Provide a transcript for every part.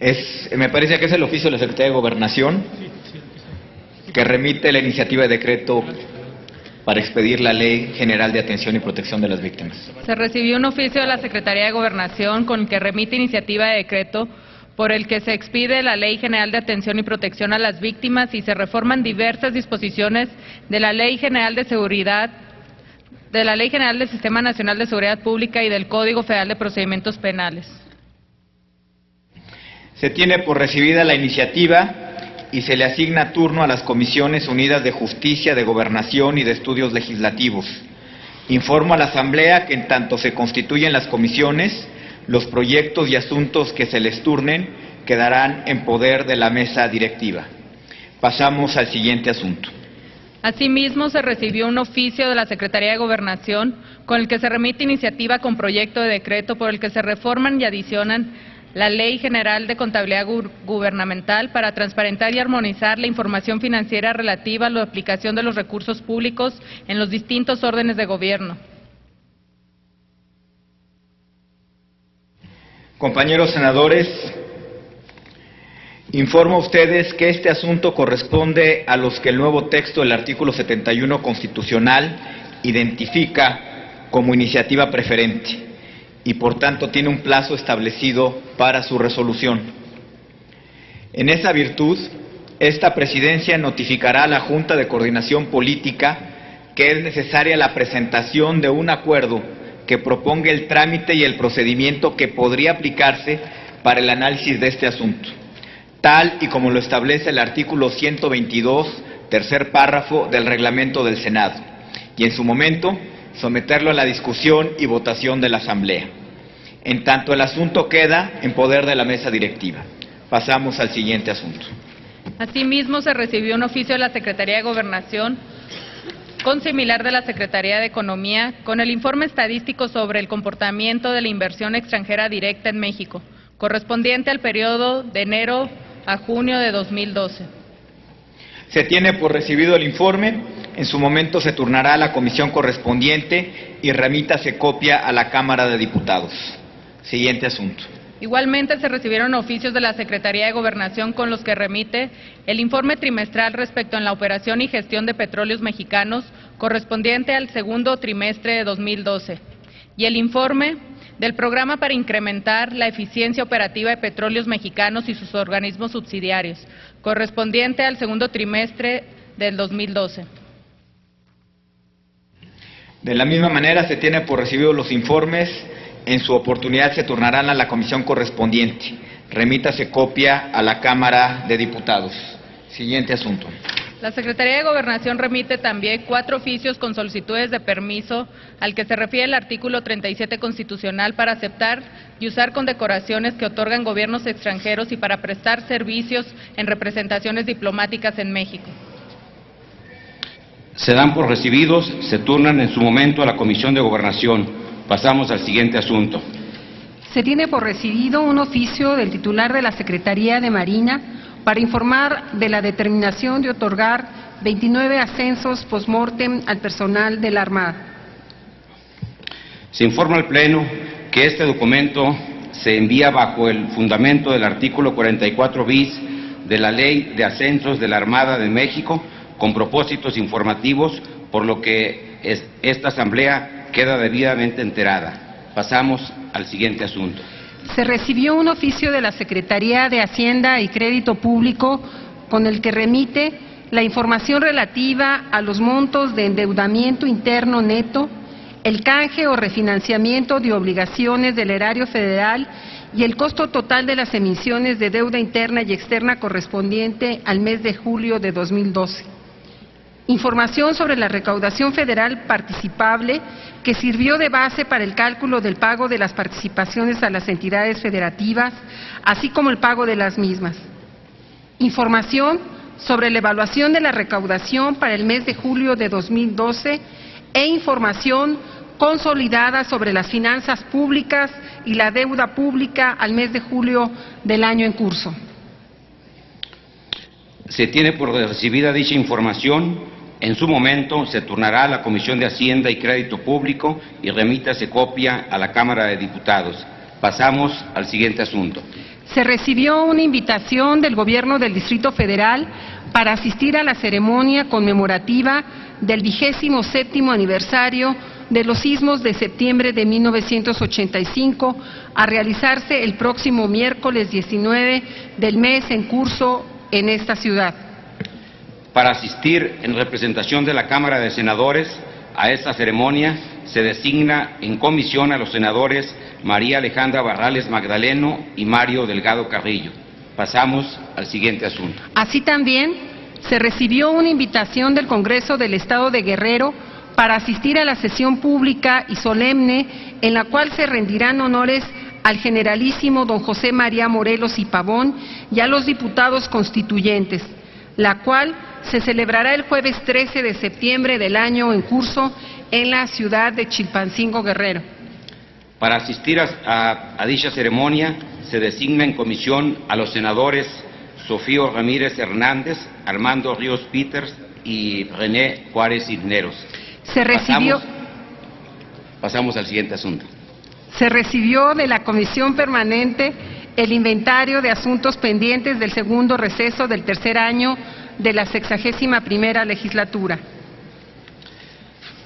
Me parece que es el oficio de la Secretaría de Gobernación que remite la iniciativa de decreto para expedir la Ley General de Atención y Protección de las Víctimas. Se recibió un oficio de la Secretaría de Gobernación con el que remite iniciativa de decreto por el que se expide la Ley General de Atención y Protección a las Víctimas y se reforman diversas disposiciones de la Ley General de Seguridad, de la Ley General del Sistema Nacional de Seguridad Pública y del Código Federal de Procedimientos Penales. Se tiene por recibida la iniciativa y se le asigna turno a las Comisiones Unidas de Justicia, de Gobernación y de Estudios Legislativos. Informo a la Asamblea que en tanto se constituyen las comisiones, los proyectos y asuntos que se les turnen quedarán en poder de la mesa directiva. Pasamos al siguiente asunto. Asimismo, se recibió un oficio de la Secretaría de Gobernación con el que se remite iniciativa con proyecto de decreto por el que se reforman y adicionan la Ley General de Contabilidad Gubernamental para transparentar y armonizar la información financiera relativa a la aplicación de los recursos públicos en los distintos órdenes de gobierno. Compañeros senadores, informo a ustedes que este asunto corresponde a los que el nuevo texto del artículo 71 constitucional identifica como iniciativa preferente y por tanto tiene un plazo establecido para su resolución. En esa virtud, esta presidencia notificará a la Junta de Coordinación Política que es necesaria la presentación de un acuerdo que proponga el trámite y el procedimiento que podría aplicarse para el análisis de este asunto, tal y como lo establece el artículo 122, tercer párrafo del reglamento del Senado, y en su momento someterlo a la discusión y votación de la Asamblea. En tanto el asunto queda en poder de la mesa directiva. Pasamos al siguiente asunto. Asimismo, se recibió un oficio de la Secretaría de Gobernación con similar de la Secretaría de Economía, con el informe estadístico sobre el comportamiento de la inversión extranjera directa en México, correspondiente al periodo de enero a junio de 2012. Se tiene por recibido el informe, en su momento se turnará a la comisión correspondiente y remítase copia a la Cámara de Diputados. Siguiente asunto. Igualmente se recibieron oficios de la Secretaría de Gobernación con los que remite el informe trimestral respecto a la operación y gestión de petróleos mexicanos correspondiente al segundo trimestre de 2012 y el informe del programa para incrementar la eficiencia operativa de petróleos mexicanos y sus organismos subsidiarios correspondiente al segundo trimestre del 2012. De la misma manera se tiene por recibido los informes. En su oportunidad se turnarán a la comisión correspondiente. Remítase copia a la Cámara de Diputados. Siguiente asunto. La Secretaría de Gobernación remite también 4 oficios con solicitudes de permiso al que se refiere el artículo 37 constitucional para aceptar y usar condecoraciones que otorgan gobiernos extranjeros y para prestar servicios en representaciones diplomáticas en México. Se dan por recibidos, se turnan en su momento a la Comisión de Gobernación. Pasamos al siguiente asunto. Se tiene por recibido un oficio del titular de la Secretaría de Marina para informar de la determinación de otorgar 29 ascensos post-mortem al personal de la Armada. Se informa al Pleno que este documento se envía bajo el fundamento del artículo 44 bis de la Ley de Ascensos de la Armada de México con propósitos informativos, por lo que esta Asamblea queda debidamente enterada. Pasamos al siguiente asunto. Se recibió un oficio de la Secretaría de Hacienda y Crédito Público con el que remite la información relativa a los montos de endeudamiento interno neto, el canje o refinanciamiento de obligaciones del erario federal y el costo total de las emisiones de deuda interna y externa correspondiente al mes de julio de 2012. Información sobre la recaudación federal participable que sirvió de base para el cálculo del pago de las participaciones a las entidades federativas, así como el pago de las mismas. Información sobre la evaluación de la recaudación para el mes de julio de 2012 e información consolidada sobre las finanzas públicas y la deuda pública al mes de julio del año en curso. Se tiene por recibida dicha información. En su momento se turnará a la Comisión de Hacienda y Crédito Público y remítase copia a la Cámara de Diputados. Pasamos al siguiente asunto. Se recibió una invitación del Gobierno del Distrito Federal para asistir a la ceremonia conmemorativa del 27º aniversario de los sismos de septiembre de 1985, a realizarse el próximo miércoles 19 del mes en curso en esta ciudad. Para asistir en representación de la Cámara de Senadores a esta ceremonia, se designa en comisión a los senadores María Alejandra Barrales Magdaleno y Mario Delgado Carrillo. Pasamos al siguiente asunto. Así también se recibió una invitación del Congreso del Estado de Guerrero para asistir a la sesión pública y solemne en la cual se rendirán honores al generalísimo don José María Morelos y Pavón y a los diputados constituyentes, la cual se celebrará el jueves 13 de septiembre del año en curso en la ciudad de Chilpancingo, Guerrero. Para asistir a dicha ceremonia, se designa en comisión a los senadores Sofío Ramírez Hernández, Armando Ríos Peters y René Juárez Cisneros. Pasamos al siguiente asunto. Se recibió de la Comisión Permanente el inventario de asuntos pendientes del segundo receso del tercer año de la 61ª legislatura.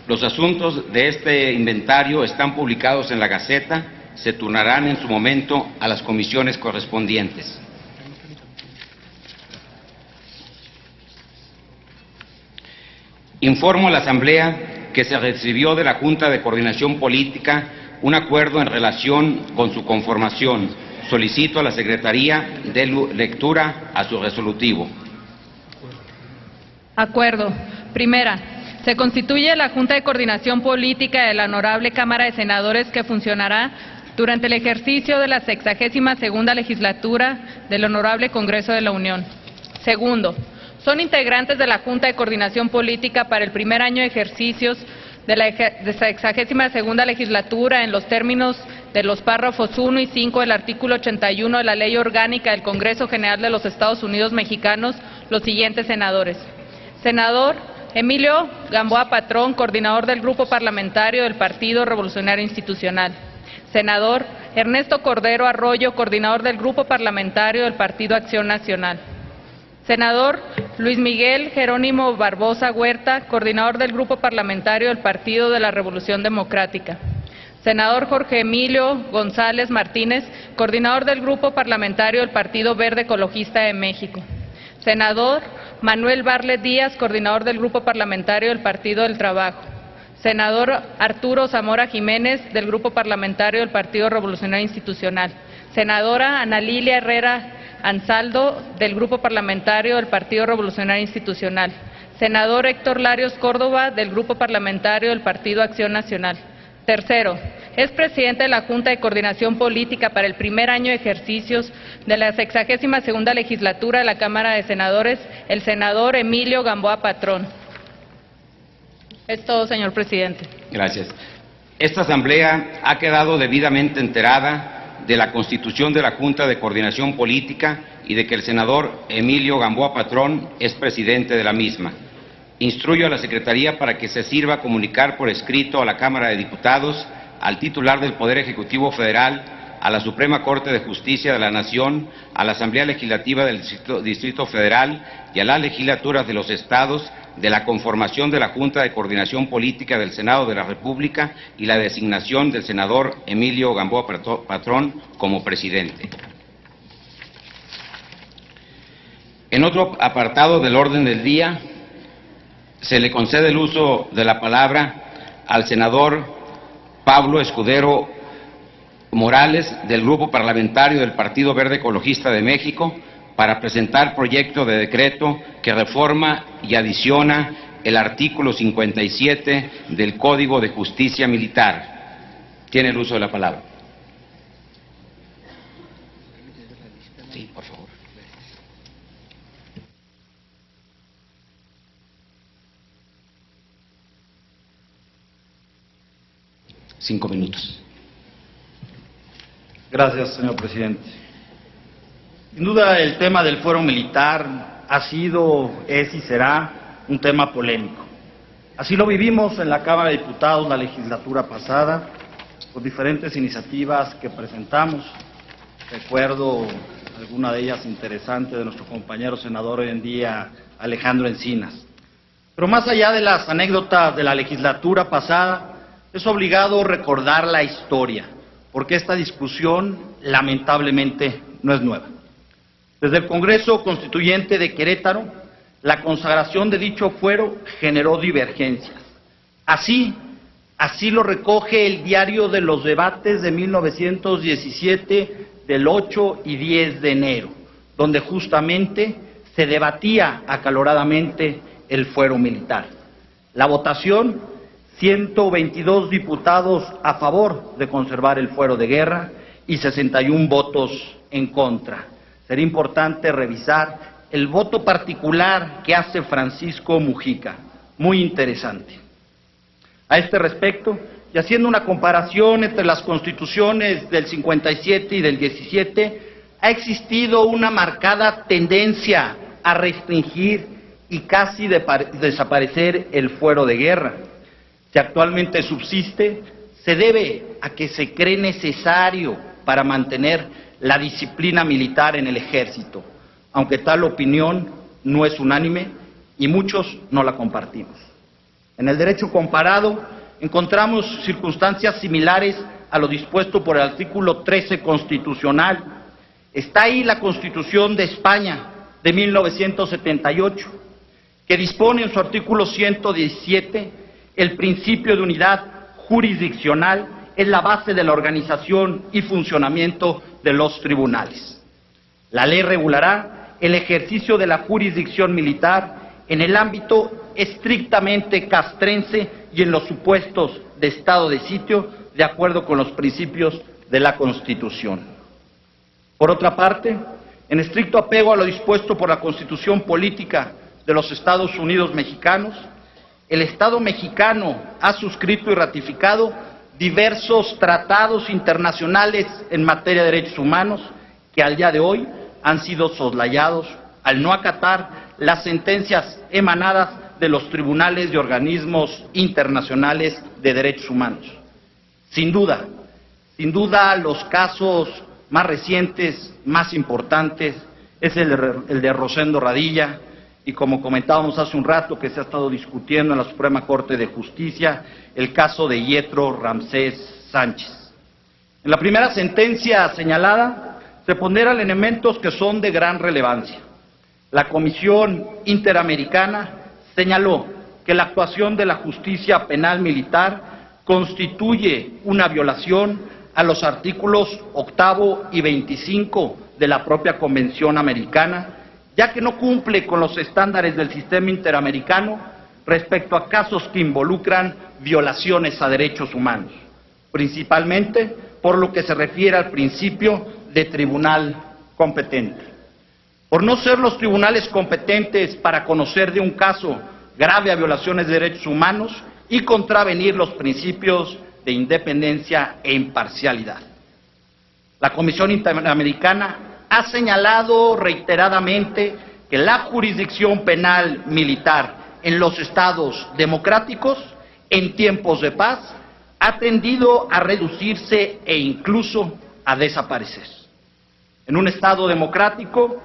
Los asuntos de este inventario están publicados en la Gaceta, se turnarán en su momento a las comisiones correspondientes. Informo a la Asamblea que se recibió de la Junta de Coordinación Política un acuerdo en relación con su conformación. Solicito a la Secretaría de lectura a su resolutivo. Acuerdo. Primera, se constituye la Junta de Coordinación Política de la Honorable Cámara de Senadores que funcionará durante el ejercicio de la 62ª legislatura del Honorable Congreso de la Unión. Segundo, son integrantes de la Junta de Coordinación Política para el primer año de ejercicios de la 62ª legislatura en los términos de los párrafos 1 y 5 del artículo 81 de la Ley Orgánica del Congreso General de los Estados Unidos Mexicanos los siguientes senadores. Senador Emilio Gamboa Patrón, coordinador del Grupo Parlamentario del Partido Revolucionario Institucional. Senador Ernesto Cordero Arroyo, coordinador del Grupo Parlamentario del Partido Acción Nacional. Senador Luis Miguel Jerónimo Barbosa Huerta, coordinador del Grupo Parlamentario del Partido de la Revolución Democrática. Senador Jorge Emilio González Martínez, coordinador del Grupo Parlamentario del Partido Verde Ecologista de México. Senador Manuel Barlet Díaz, coordinador del Grupo Parlamentario del Partido del Trabajo. Senador Arturo Zamora Jiménez, del Grupo Parlamentario del Partido Revolucionario Institucional. Senadora Ana Lilia Herrera Ansaldo, del Grupo Parlamentario del Partido Revolucionario Institucional. Senador Héctor Larios Córdoba, del Grupo Parlamentario del Partido Acción Nacional. Tercero, es presidente de la Junta de Coordinación Política para el primer año de ejercicios de la 62ª legislatura de la Cámara de Senadores, el senador Emilio Gamboa Patrón. Es todo, señor presidente. Gracias. Esta Asamblea ha quedado debidamente enterada de la constitución de la Junta de Coordinación Política y de que el senador Emilio Gamboa Patrón es presidente de la misma. Instruyo a la Secretaría para que se sirva comunicar por escrito a la Cámara de Diputados, al titular del Poder Ejecutivo Federal, a la Suprema Corte de Justicia de la Nación, a la Asamblea Legislativa del Distrito Federal y a las legislaturas de los estados de la conformación de la Junta de Coordinación Política del Senado de la República y la designación del senador Emilio Gamboa Patrón como presidente. En otro apartado del orden del día, se le concede el uso de la palabra al senador Pablo Escudero Morales, del Grupo Parlamentario del Partido Verde Ecologista de México, para presentar proyecto de decreto que reforma y adiciona el artículo 57 del Código de Justicia Militar. Tiene el uso de la palabra. Sí, por favor. Cinco minutos. Gracias, señor presidente. Sin duda, el tema del fuero militar ha sido, es y será un tema polémico. Así lo vivimos en la Cámara de Diputados la legislatura pasada, con diferentes iniciativas que presentamos, Recuerdo alguna de ellas interesante de nuestro compañero senador hoy en día, Alejandro Encinas. Pero más allá de las anécdotas de la legislatura pasada, es obligado recordar la historia, porque esta discusión lamentablemente no es nueva. Desde el Congreso Constituyente de Querétaro, la consagración de dicho fuero generó divergencias. Así lo recoge el Diario de los Debates de 1917, del 8 y 10 de enero, donde justamente se debatía acaloradamente el fuero militar. La votación, 122 diputados a favor de conservar el fuero de guerra y 61 votos en contra. Sería importante revisar el voto particular que hace Francisco Mujica, muy interesante. A este respecto, y haciendo una comparación entre las constituciones del 57 y del 17, ha existido una marcada tendencia a restringir y casi desaparecer el fuero de guerra. Si actualmente subsiste, se debe a que se cree necesario para mantener la disciplina militar en el ejército, aunque tal opinión no es unánime y muchos no la compartimos. En el derecho comparado encontramos circunstancias similares a lo dispuesto por el artículo 13 constitucional. Está ahí la Constitución de España de 1978, que dispone en su artículo 117 el principio de unidad jurisdiccional es la base de la organización y funcionamiento de los tribunales. La ley regulará el ejercicio de la jurisdicción militar en el ámbito estrictamente castrense y en los supuestos de estado de sitio, de acuerdo con los principios de la Constitución. Por otra parte, en estricto apego a lo dispuesto por la Constitución Política de los Estados Unidos Mexicanos, el Estado mexicano ha suscrito y ratificado diversos tratados internacionales en materia de derechos humanos que al día de hoy han sido soslayados al no acatar las sentencias emanadas de los tribunales y organismos internacionales de derechos humanos. Sin duda, los casos más recientes, más importantes, es el de Rosendo Radilla, y como comentábamos hace un rato que se ha estado discutiendo en la Suprema Corte de Justicia, el caso de Yetro Ramsés Sánchez. En la primera sentencia señalada se ponderan elementos que son de gran relevancia. La Comisión Interamericana señaló que la actuación de la justicia penal militar constituye una violación a los artículos 8 y 25 de la propia Convención Americana, ya que no cumple con los estándares del sistema interamericano respecto a casos que involucran violaciones a derechos humanos, principalmente por lo que se refiere al principio de tribunal competente. Por no ser los tribunales competentes para conocer de un caso grave a violaciones de derechos humanos y contravenir los principios de independencia e imparcialidad. La Comisión Interamericana ha señalado reiteradamente que la jurisdicción penal militar en los estados democráticos, en tiempos de paz, ha tendido a reducirse e incluso a desaparecer. En un estado democrático,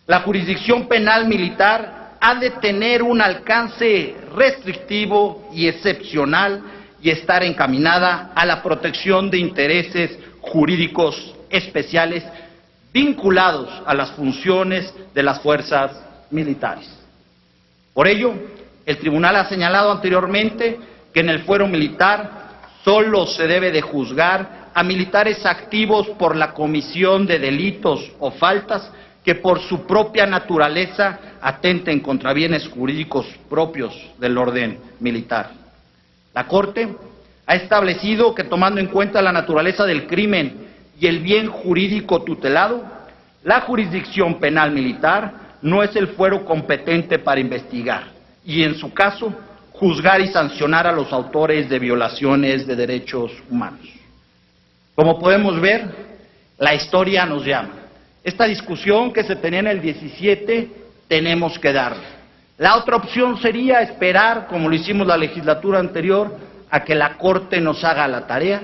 la jurisdicción penal militar ha de tener un alcance restrictivo y excepcional y estar encaminada a la protección de intereses jurídicos especiales vinculados a las funciones de las fuerzas militares. Por ello, el tribunal ha señalado anteriormente que en el fuero militar solo se debe de juzgar a militares activos por la comisión de delitos o faltas que por su propia naturaleza atenten contra bienes jurídicos propios del orden militar. La Corte ha establecido que, tomando en cuenta la naturaleza del crimen y el bien jurídico tutelado, la jurisdicción penal militar no es el fuero competente para investigar y, en su caso, juzgar y sancionar a los autores de violaciones de derechos humanos. Como podemos ver, la historia nos llama. Esta discusión que se tenía en el 17 tenemos que darle. La otra opción sería esperar, como lo hicimos la legislatura anterior, a que la Corte nos haga la tarea,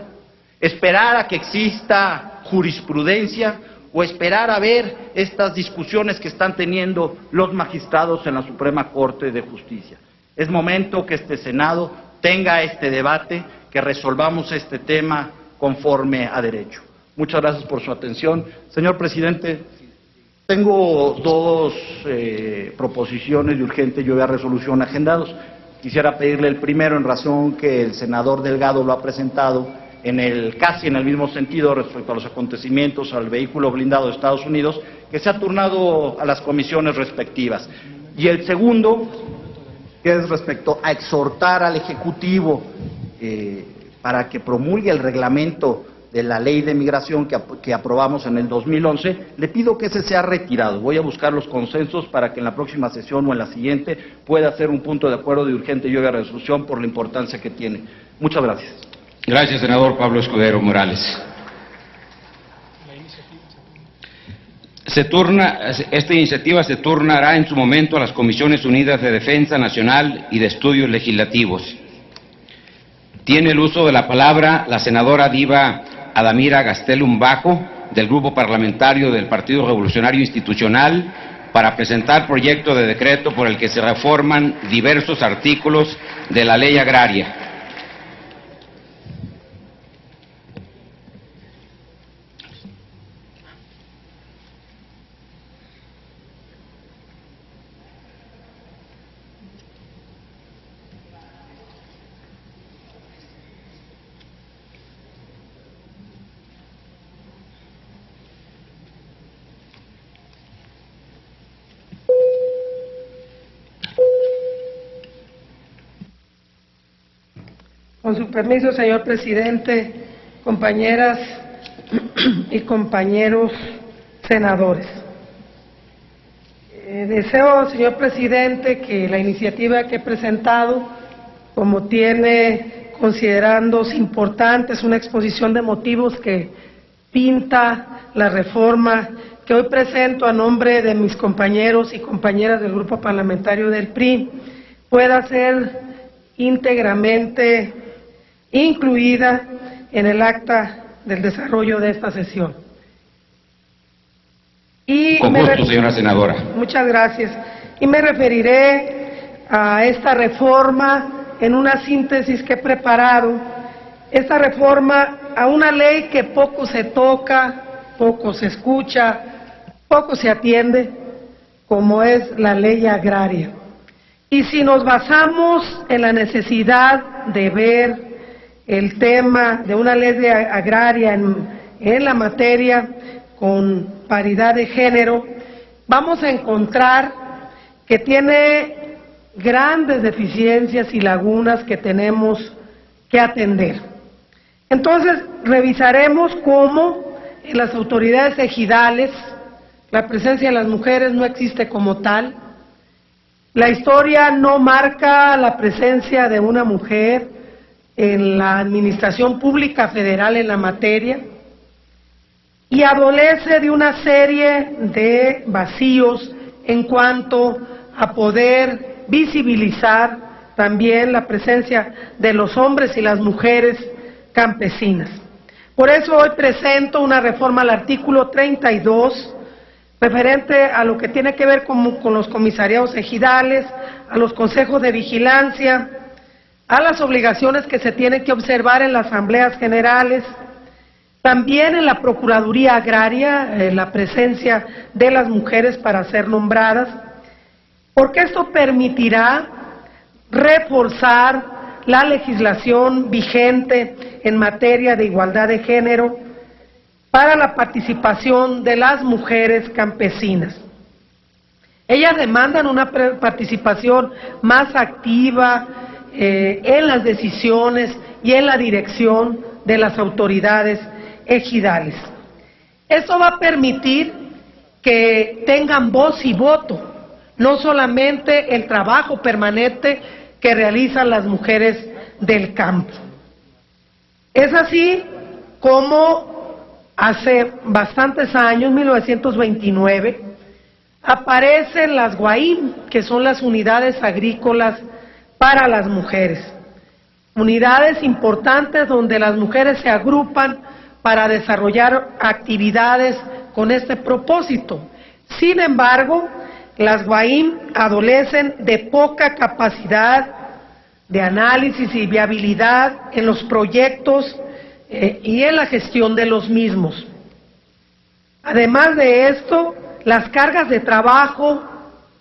esperar a que exista jurisprudencia o esperar a ver estas discusiones que están teniendo los magistrados en la Suprema Corte de Justicia. Es momento que este Senado tenga este debate, que resolvamos este tema conforme a derecho. Muchas gracias por su atención. Señor presidente, tengo dos proposiciones de urgente lluvia de resolución agendados. Quisiera pedirle el primero, en razón que el senador Delgado lo ha presentado casi en el mismo sentido respecto a los acontecimientos al vehículo blindado de Estados Unidos, que se ha turnado a las comisiones respectivas. Y el segundo, que es respecto a exhortar al Ejecutivo para que promulgue el reglamento de la Ley de Migración que aprobamos en el 2011, le pido que ese sea retirado. Voy a buscar los consensos para que en la próxima sesión o en la siguiente pueda ser un punto de acuerdo de urgente lluvia de resolución por la importancia que tiene. Muchas gracias. Gracias, senador Pablo Escudero Morales. Esta iniciativa se turnará en su momento a las Comisiones Unidas de Defensa Nacional y de Estudios Legislativos. Tiene el uso de la palabra la senadora Diva Adamira Gastelum Bajo, del Grupo Parlamentario del Partido Revolucionario Institucional, para presentar proyecto de decreto por el que se reforman diversos artículos de la Ley Agraria. Con su permiso, señor presidente, compañeras y compañeros senadores. Deseo, señor presidente, que la iniciativa que he presentado, como tiene, considerándose importantes, una exposición de motivos que pinta la reforma que hoy presento a nombre de mis compañeros y compañeras del Grupo Parlamentario del PRI, pueda ser íntegramente incluida en el acta del desarrollo de esta sesión. Con gusto, señora senadora. Muchas gracias. Y me referiré a esta reforma en una síntesis que he preparado, esta reforma a una ley que poco se toca, poco se escucha, poco se atiende, como es la Ley Agraria. Y si nos basamos en la necesidad de ver el tema de una ley agraria en la materia con paridad de género, vamos a encontrar que tiene grandes deficiencias y lagunas que tenemos que atender. Entonces, revisaremos cómo en las autoridades ejidales la presencia de las mujeres no existe como tal. La historia no marca la presencia de una mujer en la administración pública federal en la materia y adolece de una serie de vacíos en cuanto a poder visibilizar también la presencia de los hombres y las mujeres campesinas. Por eso hoy presento una reforma al artículo 32, referente a lo que tiene que ver con los comisariados ejidales, a los consejos de vigilancia, a las obligaciones que se tienen que observar en las asambleas generales, también en la Procuraduría Agraria, la presencia de las mujeres para ser nombradas, porque esto permitirá reforzar la legislación vigente en materia de igualdad de género para la participación de las mujeres campesinas. Ellas demandan una participación más activa en las decisiones y en la dirección de las autoridades ejidales. Esto va a permitir que tengan voz y voto, no solamente el trabajo permanente que realizan las mujeres del campo. Es así como hace bastantes años, 1929, aparecen las GUAIM, que son las unidades agrícolas para las mujeres. Unidades importantes donde las mujeres se agrupan para desarrollar actividades con este propósito. Sin embargo, las GUAIM adolecen de poca capacidad de análisis y viabilidad en los proyectos y en la gestión de los mismos. Además de esto, las cargas de trabajo,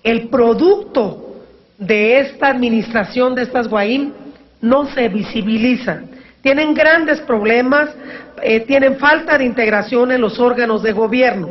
el producto de esta administración de estas GUAIM no se visibilizan. Tienen grandes problemas, tienen falta de integración en los órganos de gobierno.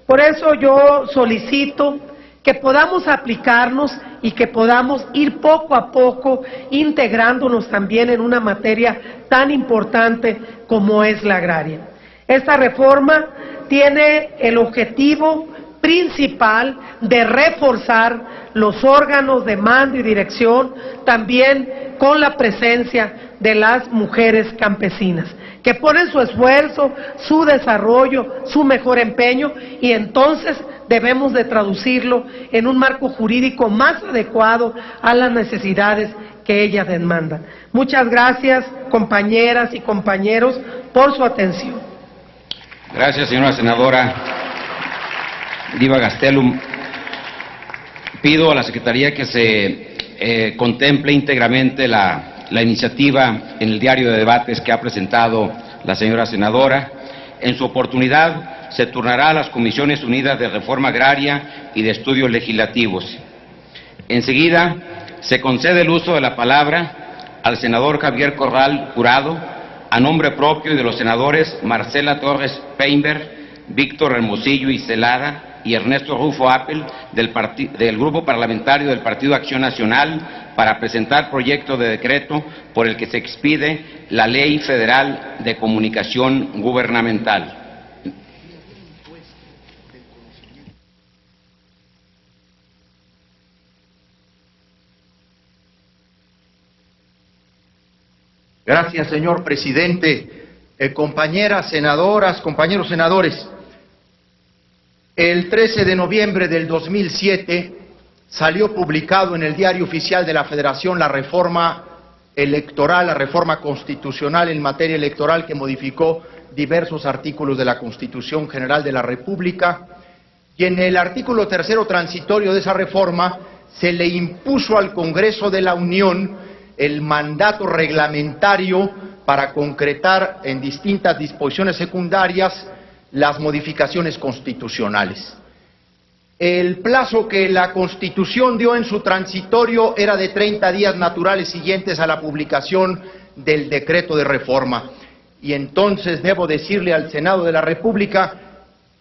Por eso yo solicito que podamos aplicarnos y que podamos ir poco a poco integrándonos también en una materia tan importante como es la agraria. Esta reforma tiene el objetivo principal de reforzar los órganos de mando y dirección, también con la presencia de las mujeres campesinas, que ponen su esfuerzo, su desarrollo, su mejor empeño, y entonces debemos de traducirlo en un marco jurídico más adecuado a las necesidades que ellas demandan. Muchas gracias, compañeras y compañeros, por su atención. Gracias, señora senadora Diva Gastelum. Pido a la Secretaría que se contemple íntegramente la iniciativa en el diario de debates que ha presentado la señora senadora. En su oportunidad se turnará a las Comisiones Unidas de Reforma Agraria y de Estudios Legislativos. Enseguida se concede el uso de la palabra al senador Javier Corral Jurado, a nombre propio y de los senadores Marcela Torres Peinberg, Víctor Hermosillo y Celada y Ernesto Rufo Appel del Grupo Parlamentario del Partido Acción Nacional, para presentar proyecto de decreto por el que se expide la Ley Federal de Comunicación Gubernamental. Gracias, señor presidente. Compañeras senadoras, compañeros senadores, el 13 de noviembre del 2007 salió publicado en el Diario Oficial de la Federación la reforma electoral, la reforma constitucional en materia electoral que modificó diversos artículos de la Constitución General de la República, y en el artículo tercero transitorio de esa reforma se le impuso al Congreso de la Unión el mandato reglamentario para concretar en distintas disposiciones secundarias las modificaciones constitucionales. El plazo que la Constitución dio en su transitorio era de 30 días naturales siguientes a la publicación del decreto de reforma. Y entonces debo decirle al Senado de la República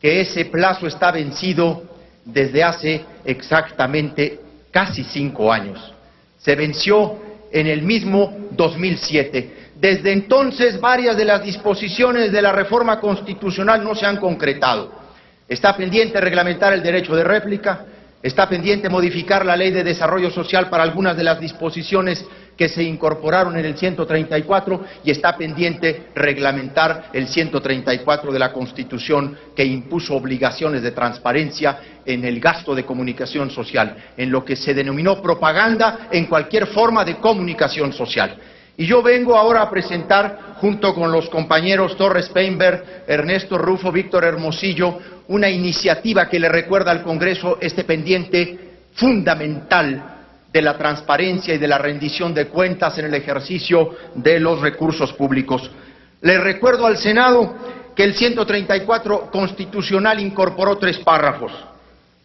que ese plazo está vencido desde hace exactamente casi 5 años. Se venció en el mismo 2007. Desde entonces, varias de las disposiciones de la reforma constitucional no se han concretado. Está pendiente reglamentar el derecho de réplica, está pendiente modificar la Ley de Desarrollo Social para algunas de las disposiciones que se incorporaron en el 134, y está pendiente reglamentar el 134 de la Constitución, que impuso obligaciones de transparencia en el gasto de comunicación social, en lo que se denominó propaganda en cualquier forma de comunicación social. Y yo vengo ahora a presentar, junto con los compañeros Torres Peinberg, Ernesto Rufo, Víctor Hermosillo, una iniciativa que le recuerda al Congreso este pendiente fundamental de la transparencia y de la rendición de cuentas en el ejercicio de los recursos públicos. Le recuerdo al Senado que el 134 constitucional incorporó 3 párrafos.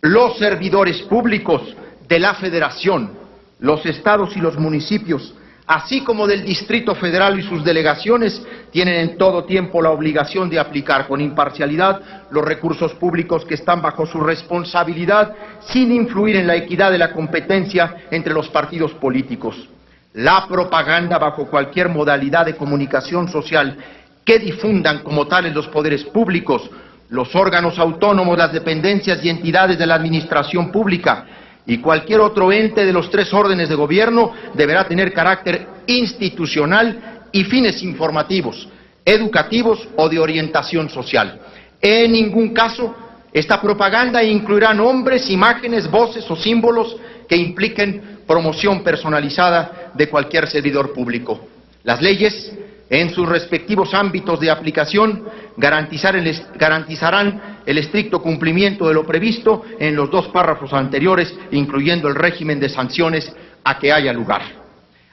Los servidores públicos de la Federación, los estados y los municipios, así como del Distrito Federal y sus delegaciones, tienen en todo tiempo la obligación de aplicar con imparcialidad los recursos públicos que están bajo su responsabilidad, sin influir en la equidad de la competencia entre los partidos políticos. La propaganda bajo cualquier modalidad de comunicación social que difundan como tales los poderes públicos, los órganos autónomos, las dependencias y entidades de la administración pública, y cualquier otro ente de los 3 órdenes de gobierno, deberá tener carácter institucional y fines informativos, educativos o de orientación social. En ningún caso, esta propaganda incluirá nombres, imágenes, voces o símbolos que impliquen promoción personalizada de cualquier servidor público. Las leyes, en sus respectivos ámbitos de aplicación, garantizarán el estricto cumplimiento de lo previsto en los dos párrafos anteriores, incluyendo el régimen de sanciones a que haya lugar.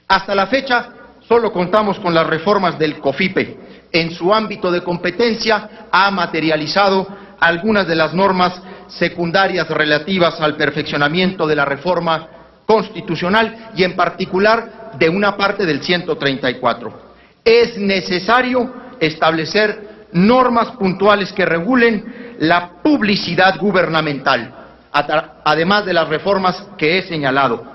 Hasta la fecha, solo contamos con las reformas del COFIPE. En su ámbito de competencia ha materializado algunas de las normas secundarias relativas al perfeccionamiento de la reforma constitucional y en particular de una parte del 134. Es necesario establecer normas puntuales que regulen la publicidad gubernamental, además de las reformas que he señalado.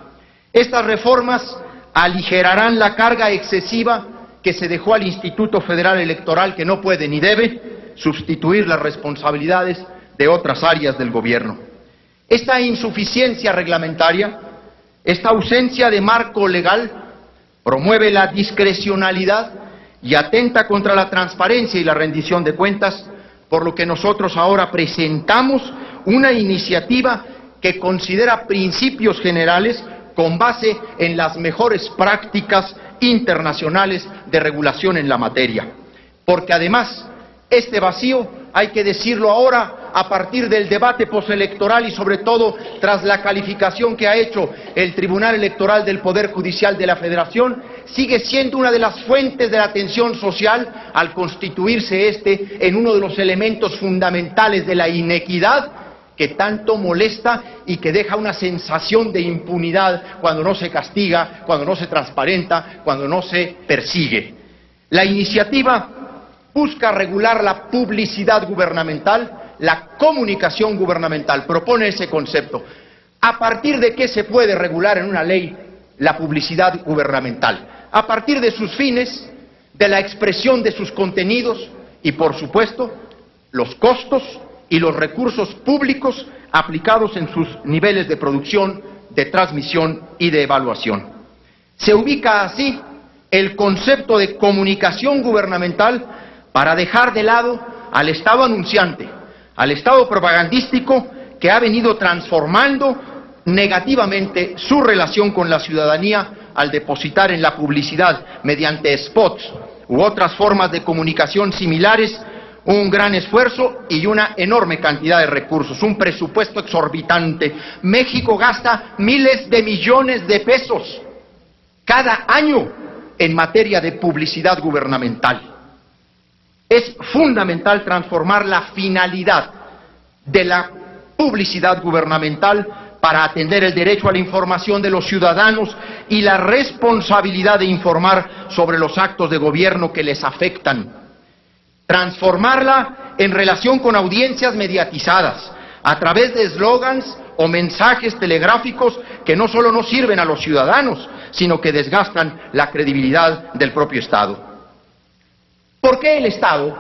Estas reformas aligerarán la carga excesiva que se dejó al Instituto Federal Electoral, que no puede ni debe sustituir las responsabilidades de otras áreas del gobierno. Esta insuficiencia reglamentaria, esta ausencia de marco legal, promueve la discrecionalidad y atenta contra la transparencia y la rendición de cuentas, por lo que nosotros ahora presentamos una iniciativa que considera principios generales con base en las mejores prácticas internacionales de regulación en la materia. Porque además, este vacío, hay que decirlo ahora, a partir del debate postelectoral y sobre todo tras la calificación que ha hecho el Tribunal Electoral del Poder Judicial de la Federación, sigue siendo una de las fuentes de la tensión social al constituirse en uno de los elementos fundamentales de la inequidad que tanto molesta y que deja una sensación de impunidad cuando no se castiga, cuando no se transparenta, cuando no se persigue. La iniciativa busca regular la publicidad gubernamental, la comunicación gubernamental, propone ese concepto. ¿A partir de qué se puede regular en una ley la publicidad gubernamental? A partir de sus fines, de la expresión de sus contenidos y, por supuesto, los costos y los recursos públicos aplicados en sus niveles de producción, de transmisión y de evaluación. Se ubica así el concepto de comunicación gubernamental para dejar de lado al Estado anunciante, al Estado propagandístico que ha venido transformando negativamente su relación con la ciudadanía al depositar en la publicidad, mediante spots u otras formas de comunicación similares, un gran esfuerzo y una enorme cantidad de recursos, un presupuesto exorbitante. México gasta miles de millones de pesos cada año en materia de publicidad gubernamental. Es fundamental transformar la finalidad de la publicidad gubernamental para atender el derecho a la información de los ciudadanos y la responsabilidad de informar sobre los actos de gobierno que les afectan. Transformarla en relación con audiencias mediatizadas, a través de eslogans o mensajes telegráficos que no solo no sirven a los ciudadanos, sino que desgastan la credibilidad del propio Estado. ¿Por qué el Estado,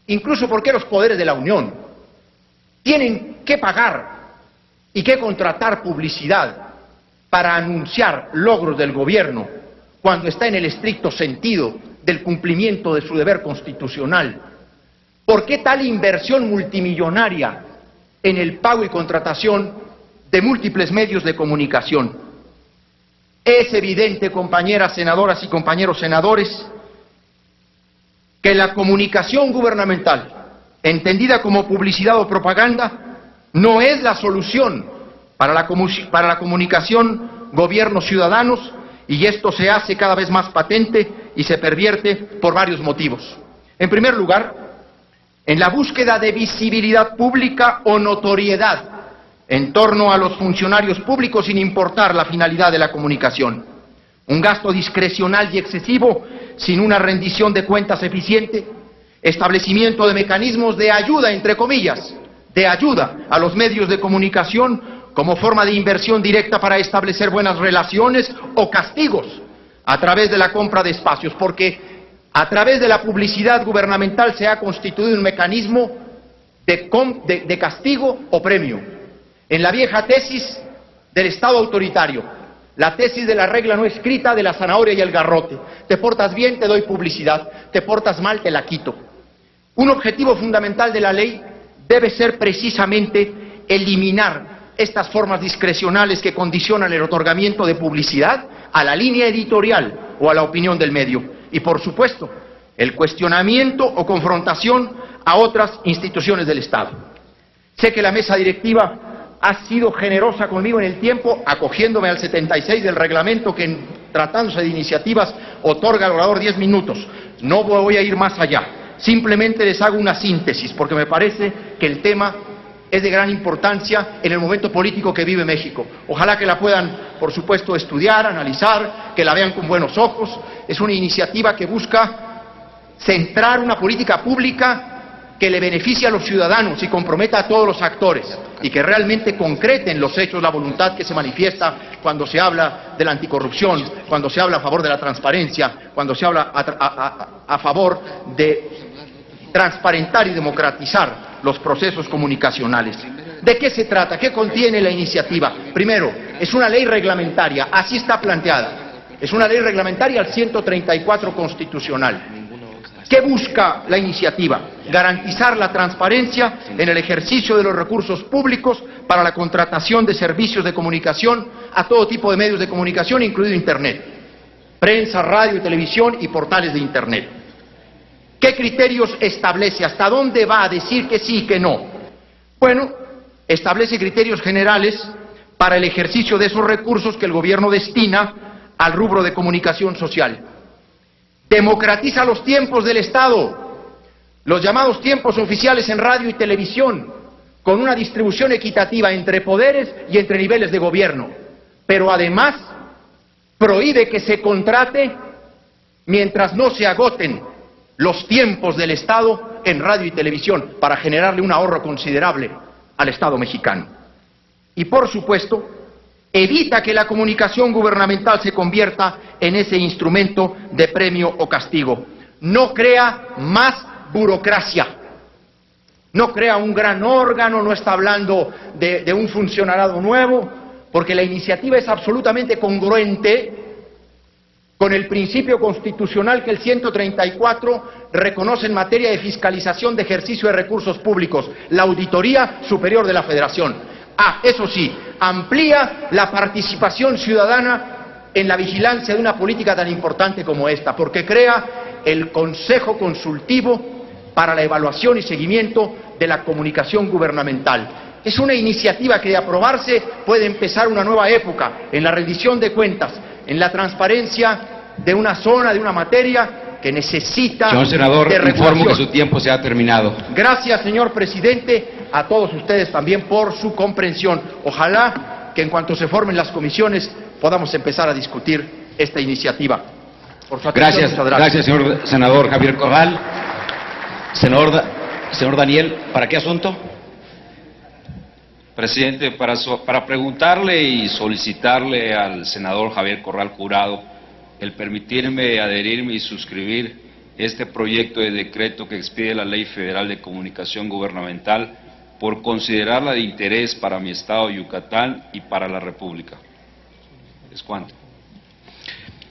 incluso por qué los poderes de la Unión, tienen que pagar y que contratar publicidad para anunciar logros del gobierno cuando está en el estricto sentido del cumplimiento de su deber constitucional? ¿Por qué tal inversión multimillonaria en el pago y contratación de múltiples medios de comunicación? Es evidente, compañeras senadoras y compañeros senadores, que la comunicación gubernamental, entendida como publicidad o propaganda, no es la solución para la comunicación gobierno-ciudadanos, y esto se hace cada vez más patente y se pervierte por varios motivos. En primer lugar, en la búsqueda de visibilidad pública o notoriedad en torno a los funcionarios públicos sin importar la finalidad de la comunicación. Un gasto discrecional y excesivo sin una rendición de cuentas eficiente, establecimiento de mecanismos de ayuda, entre comillas, de ayuda a los medios de comunicación como forma de inversión directa para establecer buenas relaciones o castigos a través de la compra de espacios, porque a través de la publicidad gubernamental se ha constituido un mecanismo de castigo o premio. En la vieja tesis del Estado autoritario, la tesis de la regla no escrita de la zanahoria y el garrote: te portas bien, te doy publicidad; te portas mal, te la quito. Un objetivo fundamental de la ley debe ser precisamente eliminar estas formas discrecionales que condicionan el otorgamiento de publicidad a la línea editorial o a la opinión del medio. Y por supuesto, el cuestionamiento o confrontación a otras instituciones del Estado. Sé que la mesa directiva ha sido generosa conmigo en el tiempo, acogiéndome al 76 del reglamento que, tratándose de iniciativas, otorga al orador 10 minutos. No voy a ir más allá, simplemente les hago una síntesis, porque me parece que el tema es de gran importancia en el momento político que vive México. Ojalá que la puedan, por supuesto, estudiar, analizar, que la vean con buenos ojos. Es una iniciativa que busca centrar una política pública que le beneficie a los ciudadanos y comprometa a todos los actores, y que realmente concreten los hechos, la voluntad que se manifiesta cuando se habla de la anticorrupción, cuando se habla a favor de la transparencia, cuando se habla a favor de transparentar y democratizar los procesos comunicacionales. ¿De qué se trata? ¿Qué contiene la iniciativa? Primero, es una ley reglamentaria, así está planteada. Es una ley reglamentaria al 134 constitucional. ¿Qué busca la iniciativa? Garantizar la transparencia en el ejercicio de los recursos públicos para la contratación de servicios de comunicación a todo tipo de medios de comunicación, incluido Internet, prensa, radio y televisión y portales de Internet. ¿Qué criterios establece? ¿Hasta dónde va a decir que sí y que no? Bueno, establece criterios generales para el ejercicio de esos recursos que el gobierno destina al rubro de comunicación social. Democratiza los tiempos del Estado, los llamados tiempos oficiales en radio y televisión, con una distribución equitativa entre poderes y entre niveles de gobierno. Pero además prohíbe que se contrate mientras no se agoten los tiempos del Estado en radio y televisión, para generarle un ahorro considerable al Estado mexicano. Y por supuesto, evita que la comunicación gubernamental se convierta en ese instrumento de premio o castigo. No crea más burocracia, no crea un gran órgano, no está hablando de un funcionariado nuevo, porque la iniciativa es absolutamente congruente con el principio constitucional que el 134 reconoce en materia de fiscalización de ejercicio de recursos públicos, la Auditoría Superior de la Federación. Eso sí, amplía la participación ciudadana en la vigilancia de una política tan importante como esta, porque crea el Consejo Consultivo para la evaluación y seguimiento de la comunicación gubernamental. Es una iniciativa que, de aprobarse, puede empezar una nueva época en la rendición de cuentas, en la transparencia de una zona, de una materia que necesita Señor senador, de regulación. informo que su tiempo se ha terminado. Gracias, señor presidente, a todos ustedes también por su comprensión. Ojalá que en cuanto se formen las comisiones podamos empezar a discutir esta iniciativa. Por su atención, Gracias, muchas gracias, señor senador Javier Corral. Señor Daniel, ¿para qué asunto? Presidente, para preguntarle y solicitarle al senador Javier Corral Jurado el permitirme adherirme y suscribir este proyecto de decreto que expide la Ley Federal de Comunicación Gubernamental por considerarla de interés para mi estado de Yucatán y para la República. ¿Es cuánto?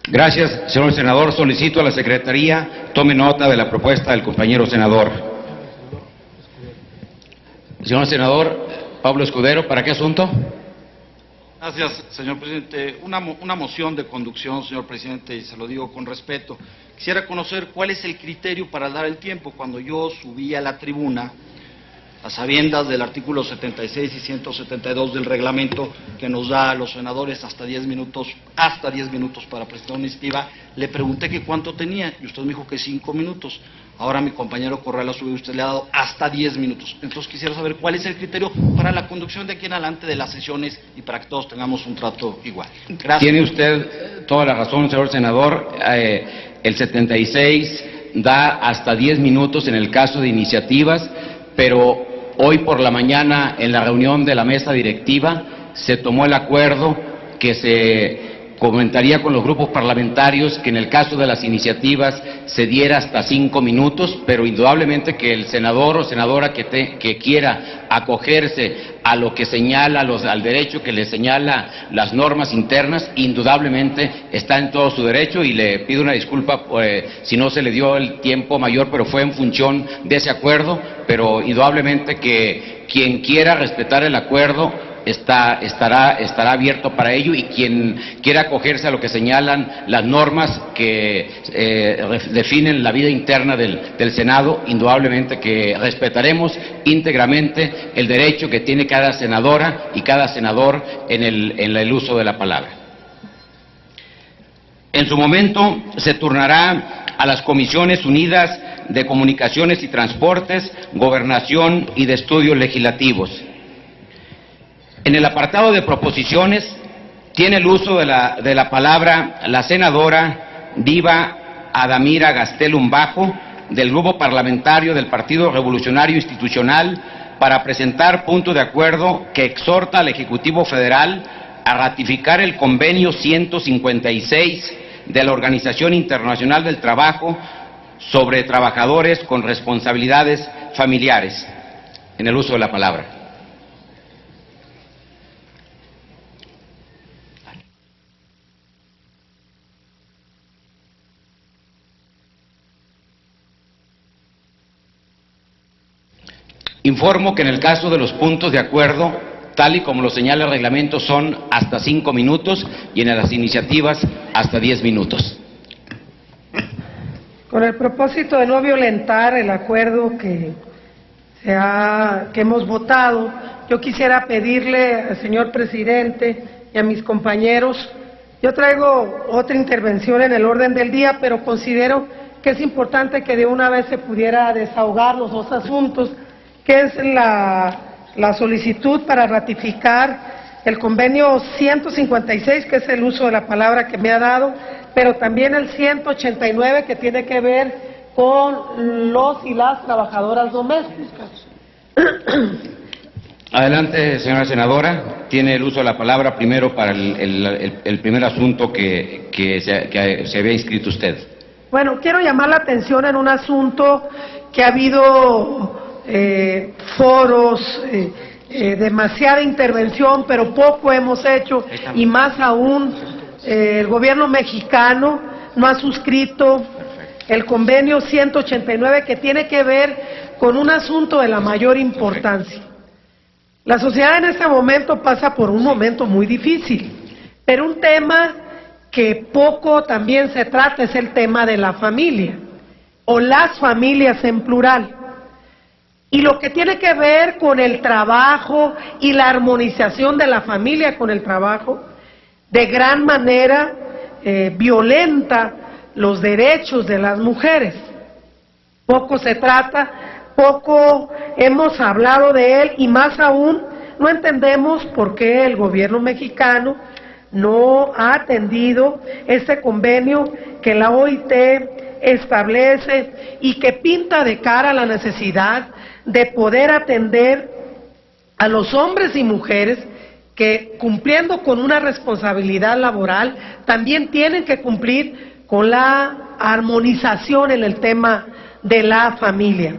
Gracias, señor senador. Solicito a la Secretaría tome nota de la propuesta del compañero senador. Señor senador Pablo Escudero, ¿para qué asunto? Gracias, señor presidente. Una moción de conducción, señor presidente, y se lo digo con respeto. Quisiera conocer cuál es el criterio para dar el tiempo. Cuando yo subí a la tribuna, a sabiendas del artículo 76 y 172 del reglamento, que nos da a los senadores hasta 10 minutos para presentar una iniciativa, le pregunté que cuánto tenía, y usted me dijo que 5 minutos. Ahora mi compañero Corral ha subido, usted le ha dado hasta 10 minutos. Entonces quisiera saber cuál es el criterio para la conducción de aquí en adelante de las sesiones y para que todos tengamos un trato igual. Gracias. Tiene usted toda la razón, señor senador. El 76 da hasta 10 minutos en el caso de iniciativas, pero hoy por la mañana en la reunión de la mesa directiva se tomó el acuerdo que se comentaría con los grupos parlamentarios que en el caso de las iniciativas se diera hasta 5 minutos, pero indudablemente que el senador o senadora que quiera acogerse a lo que señala, al derecho que le señala las normas internas, indudablemente está en todo su derecho, y le pido una disculpa si no se le dio el tiempo mayor, pero fue en función de ese acuerdo, pero indudablemente que quien quiera respetar el acuerdo estará abierto para ello, y quien quiera acogerse a lo que señalan las normas que definen la vida interna del Senado, indudablemente que respetaremos íntegramente el derecho que tiene cada senadora y cada senador en el uso de la palabra. En su momento se turnará a las Comisiones Unidas de Comunicaciones y Transportes, Gobernación y de Estudios Legislativos. En el apartado de proposiciones tiene el uso de la palabra la senadora Viva Adamira Gastelum Bajo, del Grupo Parlamentario del Partido Revolucionario Institucional, para presentar punto de acuerdo que exhorta al Ejecutivo Federal a ratificar el convenio 156 de la Organización Internacional del Trabajo sobre trabajadores con responsabilidades familiares. En el uso de la palabra. Informo que en el caso de los puntos de acuerdo, tal y como lo señala el reglamento, son hasta 5 minutos y en las iniciativas hasta 10 minutos. Con el propósito de no violentar el acuerdo que hemos votado, yo quisiera pedirle al señor presidente y a mis compañeros, yo traigo otra intervención en el orden del día, pero considero que es importante que de una vez se pudiera desahogar los dos asuntos, que es la solicitud para ratificar el convenio 156, que es el uso de la palabra que me ha dado, pero también el 189, que tiene que ver con los y las trabajadoras domésticas. Adelante, señora senadora. Tiene el uso de la palabra primero para el primer asunto que se había inscrito usted. Bueno, quiero llamar la atención en un asunto que ha habido foros, demasiada intervención, pero poco hemos hecho, y más aún el gobierno mexicano no ha suscrito el convenio 189, que tiene que ver con un asunto de la mayor importancia. La sociedad en este momento pasa por un momento muy difícil, pero un tema que poco también se trata es el tema de la familia, o las familias en plural. Y lo que tiene que ver con el trabajo y la armonización de la familia con el trabajo, de gran manera violenta los derechos de las mujeres. Poco se trata, poco hemos hablado de él, y más aún no entendemos por qué el gobierno mexicano no ha atendido este convenio que la OIT establece y que pinta de cara a la necesidad de poder atender a los hombres y mujeres que, cumpliendo con una responsabilidad laboral, también tienen que cumplir con la armonización en el tema de la familia.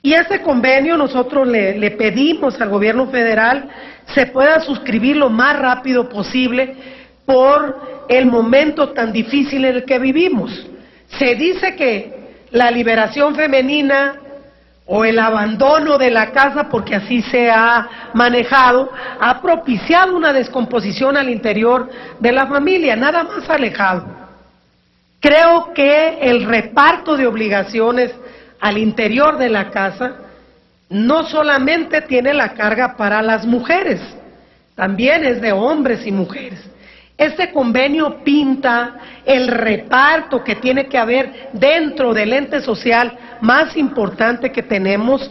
Y ese convenio nosotros le pedimos al gobierno federal se pueda suscribir lo más rápido posible por el momento tan difícil en el que vivimos. Se dice que la liberación femenina o el abandono de la casa, porque así se ha manejado, ha propiciado una descomposición al interior de la familia, nada más alejado. Creo que el reparto de obligaciones al interior de la casa no solamente tiene la carga para las mujeres, también es de hombres y mujeres. Este convenio pinta el reparto que tiene que haber dentro del ente social más importante que tenemos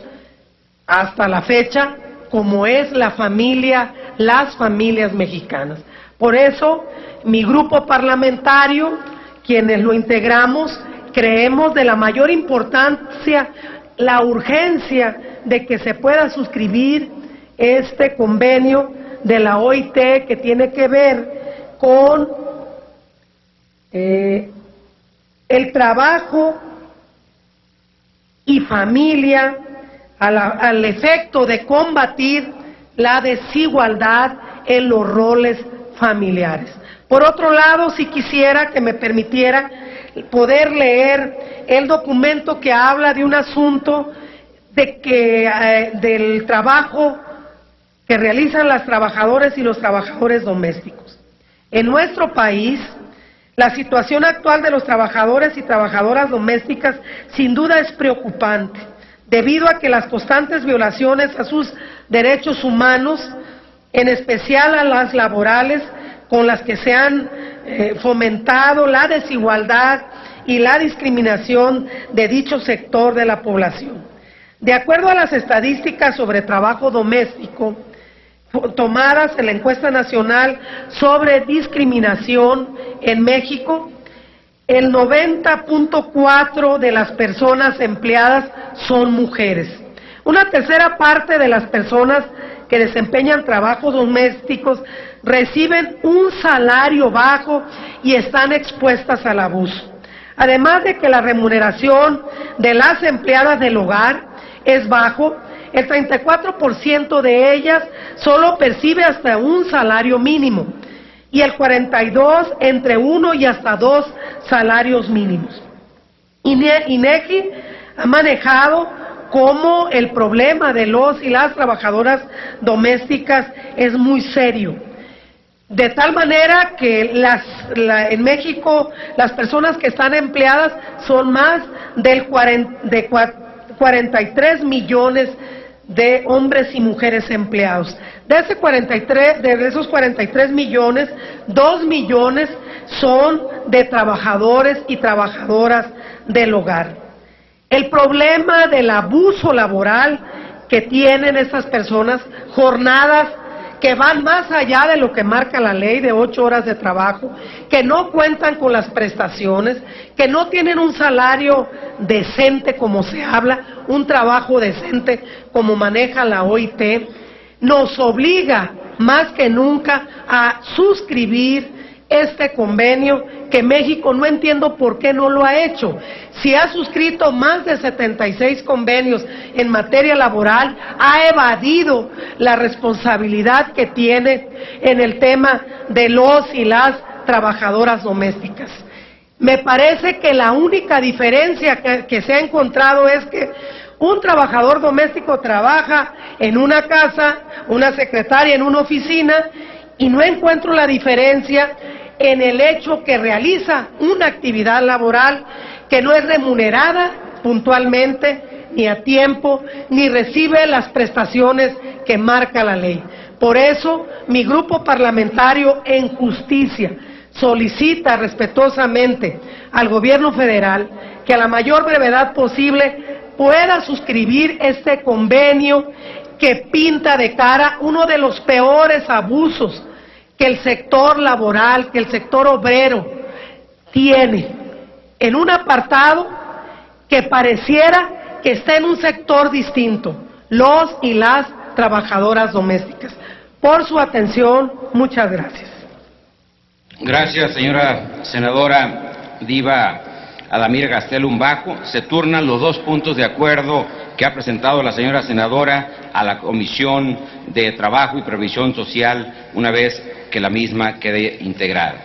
hasta la fecha, como es la familia, las familias mexicanas. Por eso, mi grupo parlamentario, quienes lo integramos, creemos de la mayor importancia la urgencia de que se pueda suscribir este convenio de la OIT que tiene que ver con el trabajo y familia al efecto de combatir la desigualdad en los roles familiares. Por otro lado, si quisiera que me permitiera poder leer el documento que habla de un asunto de que del trabajo que realizan las trabajadoras y los trabajadores domésticos. En nuestro país, la situación actual de los trabajadores y trabajadoras domésticas sin duda es preocupante, debido a que las constantes violaciones a sus derechos humanos, en especial a las laborales, con las que se han fomentado la desigualdad y la discriminación de dicho sector de la población. De acuerdo a las estadísticas sobre trabajo doméstico, tomadas en la encuesta nacional sobre discriminación en México, el 90.4% de las personas empleadas son mujeres. Una tercera parte de las personas que desempeñan trabajos domésticos reciben un salario bajo y están expuestas al abuso. Además de que la remuneración de las empleadas del hogar es bajo, el 34% de ellas solo percibe hasta un salario mínimo y el 42% entre 1 y hasta 2 salarios mínimos. INEGI ha manejado cómo el problema de los y las trabajadoras domésticas es muy serio. De tal manera que en México las personas que están empleadas son más de 43 millones de hombres y mujeres empleados. De esos 43 millones, 2 millones son de trabajadores y trabajadoras del hogar. El problema del abuso laboral que tienen estas personas, jornadas que van más allá de lo que marca la ley de 8 horas de trabajo, que no cuentan con las prestaciones, que no tienen un salario decente como se habla, un trabajo decente como maneja la OIT, nos obliga más que nunca a suscribir este convenio que México no entiendo por qué no lo ha hecho. Si ha suscrito más de 76 convenios en materia laboral, ha evadido la responsabilidad que tiene en el tema de los y las trabajadoras domésticas. Me parece que la única diferencia que se ha encontrado es que un trabajador doméstico trabaja en una casa, una secretaria en una oficina, y no encuentro la diferencia en el hecho que realiza una actividad laboral que no es remunerada puntualmente, ni a tiempo, ni recibe las prestaciones que marca la ley. Por eso, mi grupo parlamentario en justicia solicita respetuosamente al gobierno federal que a la mayor brevedad posible pueda suscribir este convenio que pinta de cara uno de los peores abusos que el sector laboral, que el sector obrero tiene, en un apartado que pareciera que está en un sector distinto, los y las trabajadoras domésticas. Por su atención, muchas gracias. Gracias, señora senadora Diva Adamir Gastelum Bajo. Se turnan los 2 puntos de acuerdo que ha presentado la señora senadora a la Comisión de Trabajo y Previsión Social, una vez que la misma quede integrada.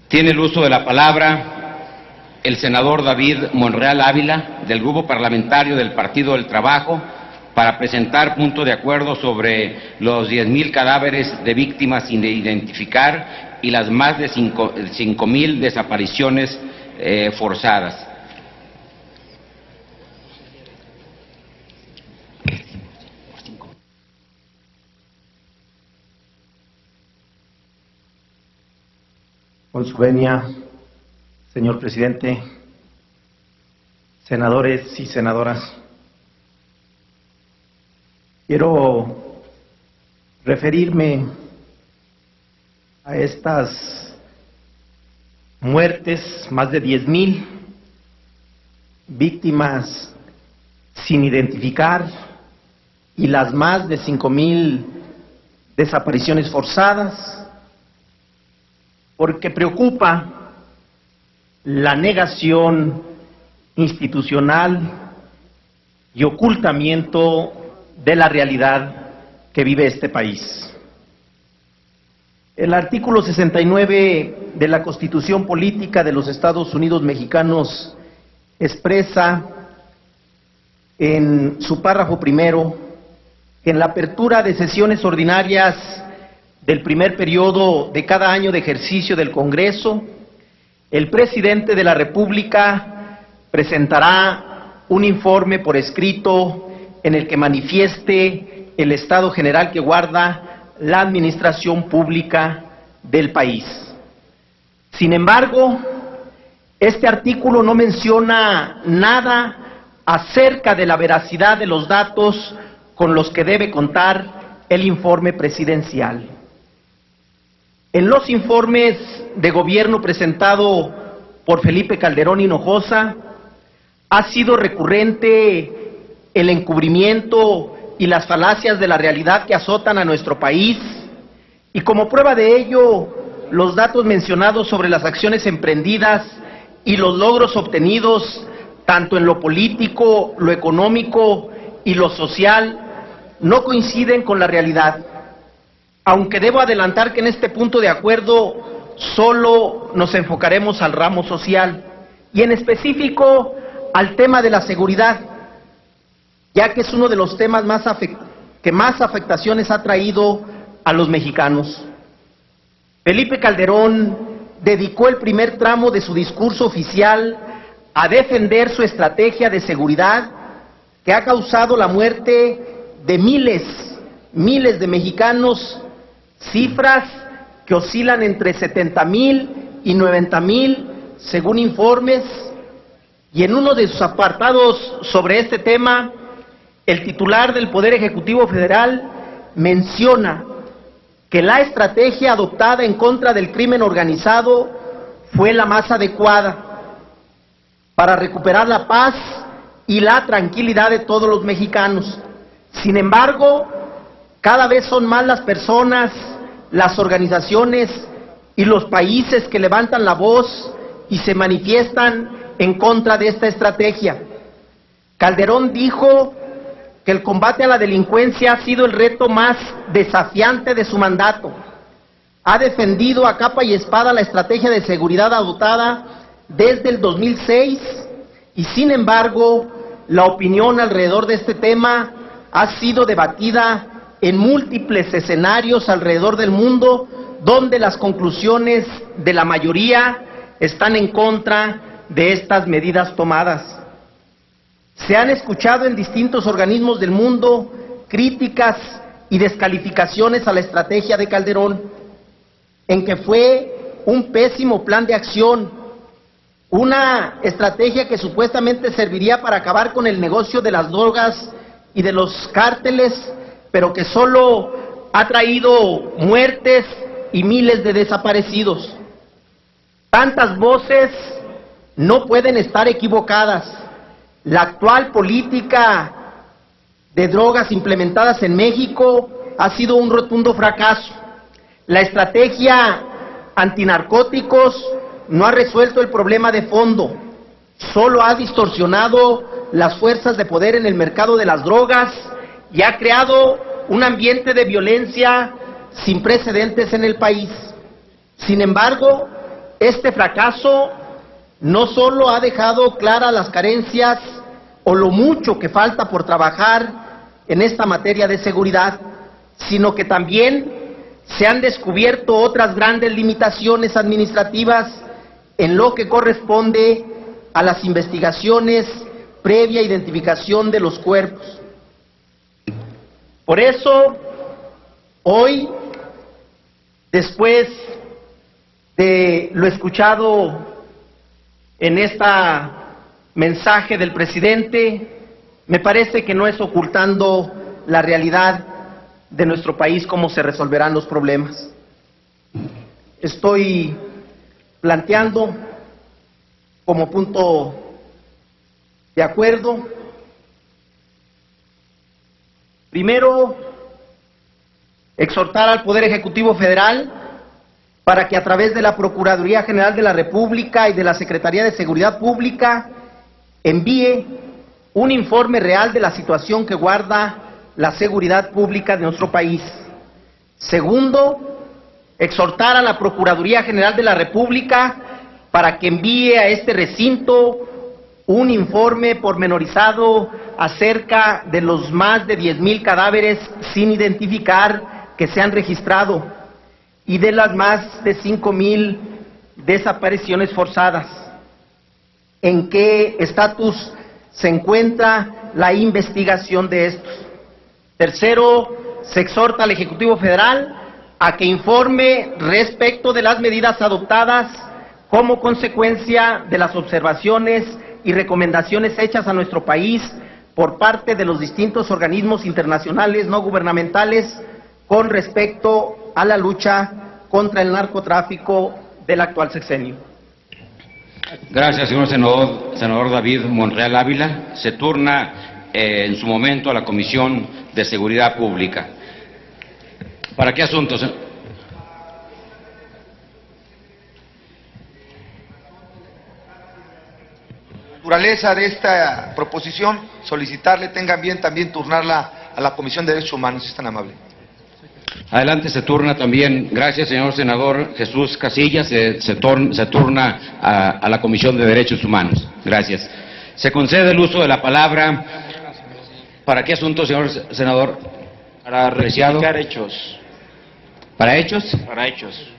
Tiene el uso de la palabra el senador David Monreal Ávila, del Grupo Parlamentario del Partido del Trabajo, para presentar punto de acuerdo sobre los 10,000 cadáveres de víctimas sin identificar y las más de 5,000 desapariciones forzadas. Con su venia, señor presidente, senadores y senadoras, quiero referirme a estas muertes, más de 10,000 víctimas sin identificar y las más de 5,000 desapariciones forzadas, porque preocupa la negación institucional y ocultamiento de la realidad que vive este país. El artículo 69 de la Constitución Política de los Estados Unidos Mexicanos expresa en su párrafo primero que en la apertura de sesiones ordinarias del primer periodo de cada año de ejercicio del Congreso, el presidente de la República presentará un informe por escrito en el que manifieste el estado general que guarda la administración pública del país. Sin embargo, este artículo no menciona nada acerca de la veracidad de los datos con los que debe contar el informe presidencial. En los informes de gobierno presentado por Felipe Calderón Hinojosa, ha sido recurrente el encubrimiento y las falacias de la realidad que azotan a nuestro país, y como prueba de ello, los datos mencionados sobre las acciones emprendidas y los logros obtenidos, tanto en lo político, lo económico y lo social, no coinciden con la realidad. Aunque debo adelantar que en este punto de acuerdo solo nos enfocaremos al ramo social y en específico al tema de la seguridad, ya que es uno de los temas que más afectaciones ha traído a los mexicanos. Felipe Calderón dedicó el primer tramo de su discurso oficial a defender su estrategia de seguridad que ha causado la muerte de miles de mexicanos, cifras que oscilan entre 70,000 y 90,000 según informes, y en uno de sus apartados sobre este tema, el titular del Poder Ejecutivo Federal menciona que la estrategia adoptada en contra del crimen organizado fue la más adecuada para recuperar la paz y la tranquilidad de todos los mexicanos. Sin embargo, cada vez son más las personas, las organizaciones y los países que levantan la voz y se manifiestan en contra de esta estrategia. Calderón dijo que el combate a la delincuencia ha sido el reto más desafiante de su mandato. Ha defendido a capa y espada la estrategia de seguridad adoptada desde el 2006 y, sin embargo, la opinión alrededor de este tema ha sido debatida en múltiples escenarios alrededor del mundo, donde las conclusiones de la mayoría están en contra de estas medidas tomadas. Se han escuchado en distintos organismos del mundo críticas y descalificaciones a la estrategia de Calderón, en que fue un pésimo plan de acción, una estrategia que supuestamente serviría para acabar con el negocio de las drogas y de los cárteles, pero que solo ha traído muertes y miles de desaparecidos. Tantas voces no pueden estar equivocadas. La actual política de drogas implementadas en México ha sido un rotundo fracaso. La estrategia antinarcóticos no ha resuelto el problema de fondo, solo ha distorsionado las fuerzas de poder en el mercado de las drogas y ha creado un ambiente de violencia sin precedentes en el país. Sin embargo, este fracaso no solo ha dejado claras las carencias o lo mucho que falta por trabajar en esta materia de seguridad, sino que también se han descubierto otras grandes limitaciones administrativas en lo que corresponde a las investigaciones previa identificación de los cuerpos. Por eso, hoy, después de lo escuchado en este mensaje del presidente, me parece que no es ocultando la realidad de nuestro país cómo se resolverán los problemas. Estoy planteando como punto de acuerdo, primero, exhortar al Poder Ejecutivo Federal para que a través de la Procuraduría General de la República y de la Secretaría de Seguridad Pública envíe un informe real de la situación que guarda la seguridad pública de nuestro país. Segundo, exhortar a la Procuraduría General de la República para que envíe a este recinto un informe pormenorizado acerca de los más de 10,000 cadáveres sin identificar que se han registrado y de las más de 5,000 desapariciones forzadas. ¿En qué estatus se encuentra la investigación de estos? Tercero, se exhorta al Ejecutivo Federal a que informe respecto de las medidas adoptadas como consecuencia de las observaciones y recomendaciones hechas a nuestro país por parte de los distintos organismos internacionales no gubernamentales con respecto a la lucha contra el narcotráfico del actual sexenio. Gracias, señor senador David Monreal Ávila. Se turna en su momento a la Comisión de Seguridad Pública. ¿Para qué asuntos? Naturaleza de esta proposición, solicitarle, tengan bien también turnarla a la Comisión de Derechos Humanos, si es tan amable. Adelante, se turna también, gracias señor senador Jesús Casillas, se turna a la Comisión de Derechos Humanos. Gracias. Se concede el uso de la palabra. ¿Para qué asunto, señor senador? Para apreciado. rectificar hechos. ¿Para hechos? Para hechos.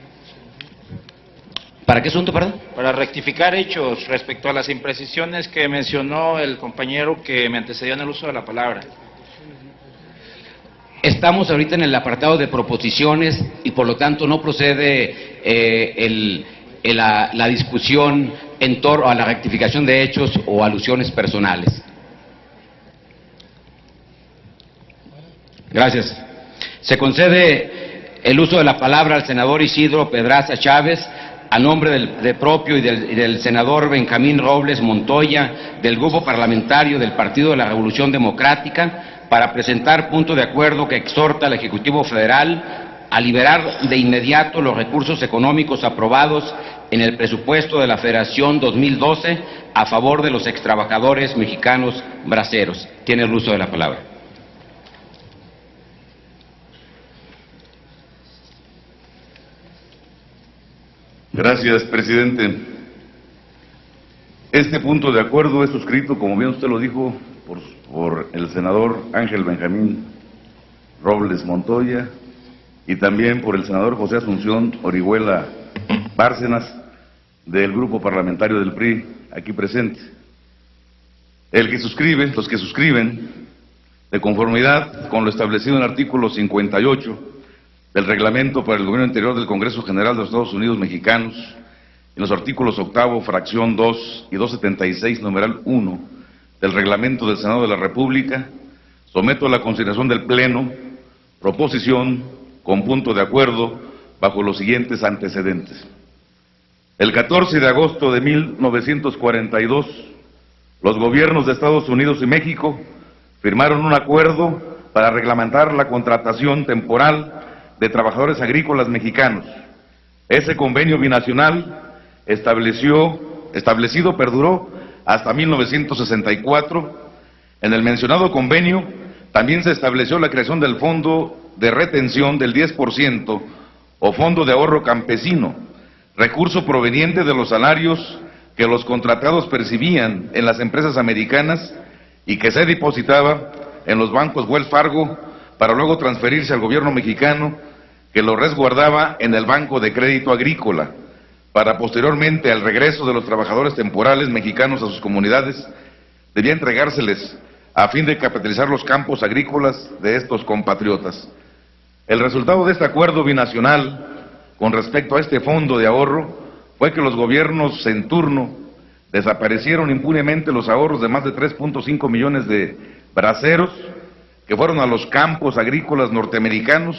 ¿Para qué asunto, perdón? Para rectificar hechos respecto a las imprecisiones que mencionó el compañero que me antecedió en el uso de la palabra. Estamos ahorita en el apartado de proposiciones y por lo tanto no procede la discusión en torno a la rectificación de hechos o alusiones personales. Gracias. Se concede el uso de la palabra al senador Isidro Pedraza Chávez, a nombre del propio y del senador Benjamín Robles Montoya, del Grupo Parlamentario del Partido de la Revolución Democrática, para presentar punto de acuerdo que exhorta al Ejecutivo Federal a liberar de inmediato los recursos económicos aprobados en el presupuesto de la Federación 2012 a favor de los extrabajadores mexicanos braceros. Tiene el uso de la palabra. Gracias, presidente. Este punto de acuerdo es suscrito, como bien usted lo dijo, por el senador Ángel Benjamín Robles Montoya y también por el senador José Asunción Orihuela Bárcenas, del Grupo Parlamentario del PRI, aquí presente. Los que suscriben, de conformidad con lo establecido en el artículo 58 del Reglamento para el Gobierno Interior del Congreso General de los Estados Unidos Mexicanos, en los artículos 8º, fracción 2 y 276, numeral 1, del Reglamento del Senado de la República, someto a la consideración del Pleno proposición con punto de acuerdo bajo los siguientes antecedentes. El 14 de agosto de 1942, los gobiernos de Estados Unidos y México firmaron un acuerdo para reglamentar la contratación temporal de trabajadores agrícolas mexicanos. Ese convenio binacional establecido perduró hasta 1964. En el mencionado convenio también se estableció la creación del Fondo de Retención del 10% o Fondo de Ahorro Campesino, recurso proveniente de los salarios que los contratados percibían en las empresas americanas y que se depositaba en los bancos Wells Fargo para luego transferirse al gobierno mexicano, que lo resguardaba en el Banco de Crédito Agrícola, para posteriormente al regreso de los trabajadores temporales mexicanos a sus comunidades, debía entregárseles a fin de capitalizar los campos agrícolas de estos compatriotas. El resultado de este acuerdo binacional con respecto a este fondo de ahorro fue que los gobiernos en turno desaparecieron impunemente los ahorros de más de 3.5 millones de braceros que fueron a los campos agrícolas norteamericanos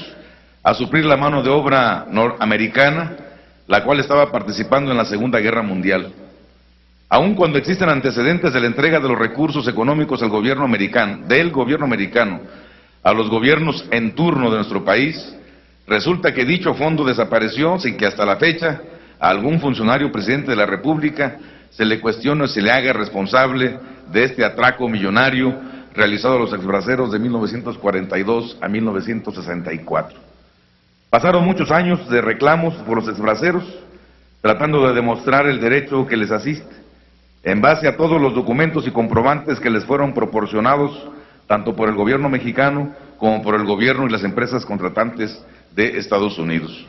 a suplir la mano de obra norteamericana, la cual estaba participando en la Segunda Guerra Mundial. Aun cuando existen antecedentes de la entrega de los recursos económicos del gobierno americano a los gobiernos en turno de nuestro país, resulta que dicho fondo desapareció sin que hasta la fecha a algún funcionario presidente de la República se le cuestione o se le haga responsable de este atraco millonario realizado a los exbraceros de 1942 a 1964. Pasaron muchos años de reclamos por los exbraceros, tratando de demostrar el derecho que les asiste. en base a todos los documentos y comprobantes que les fueron proporcionados tanto por el gobierno mexicano como por el gobierno y las empresas contratantes de Estados Unidos.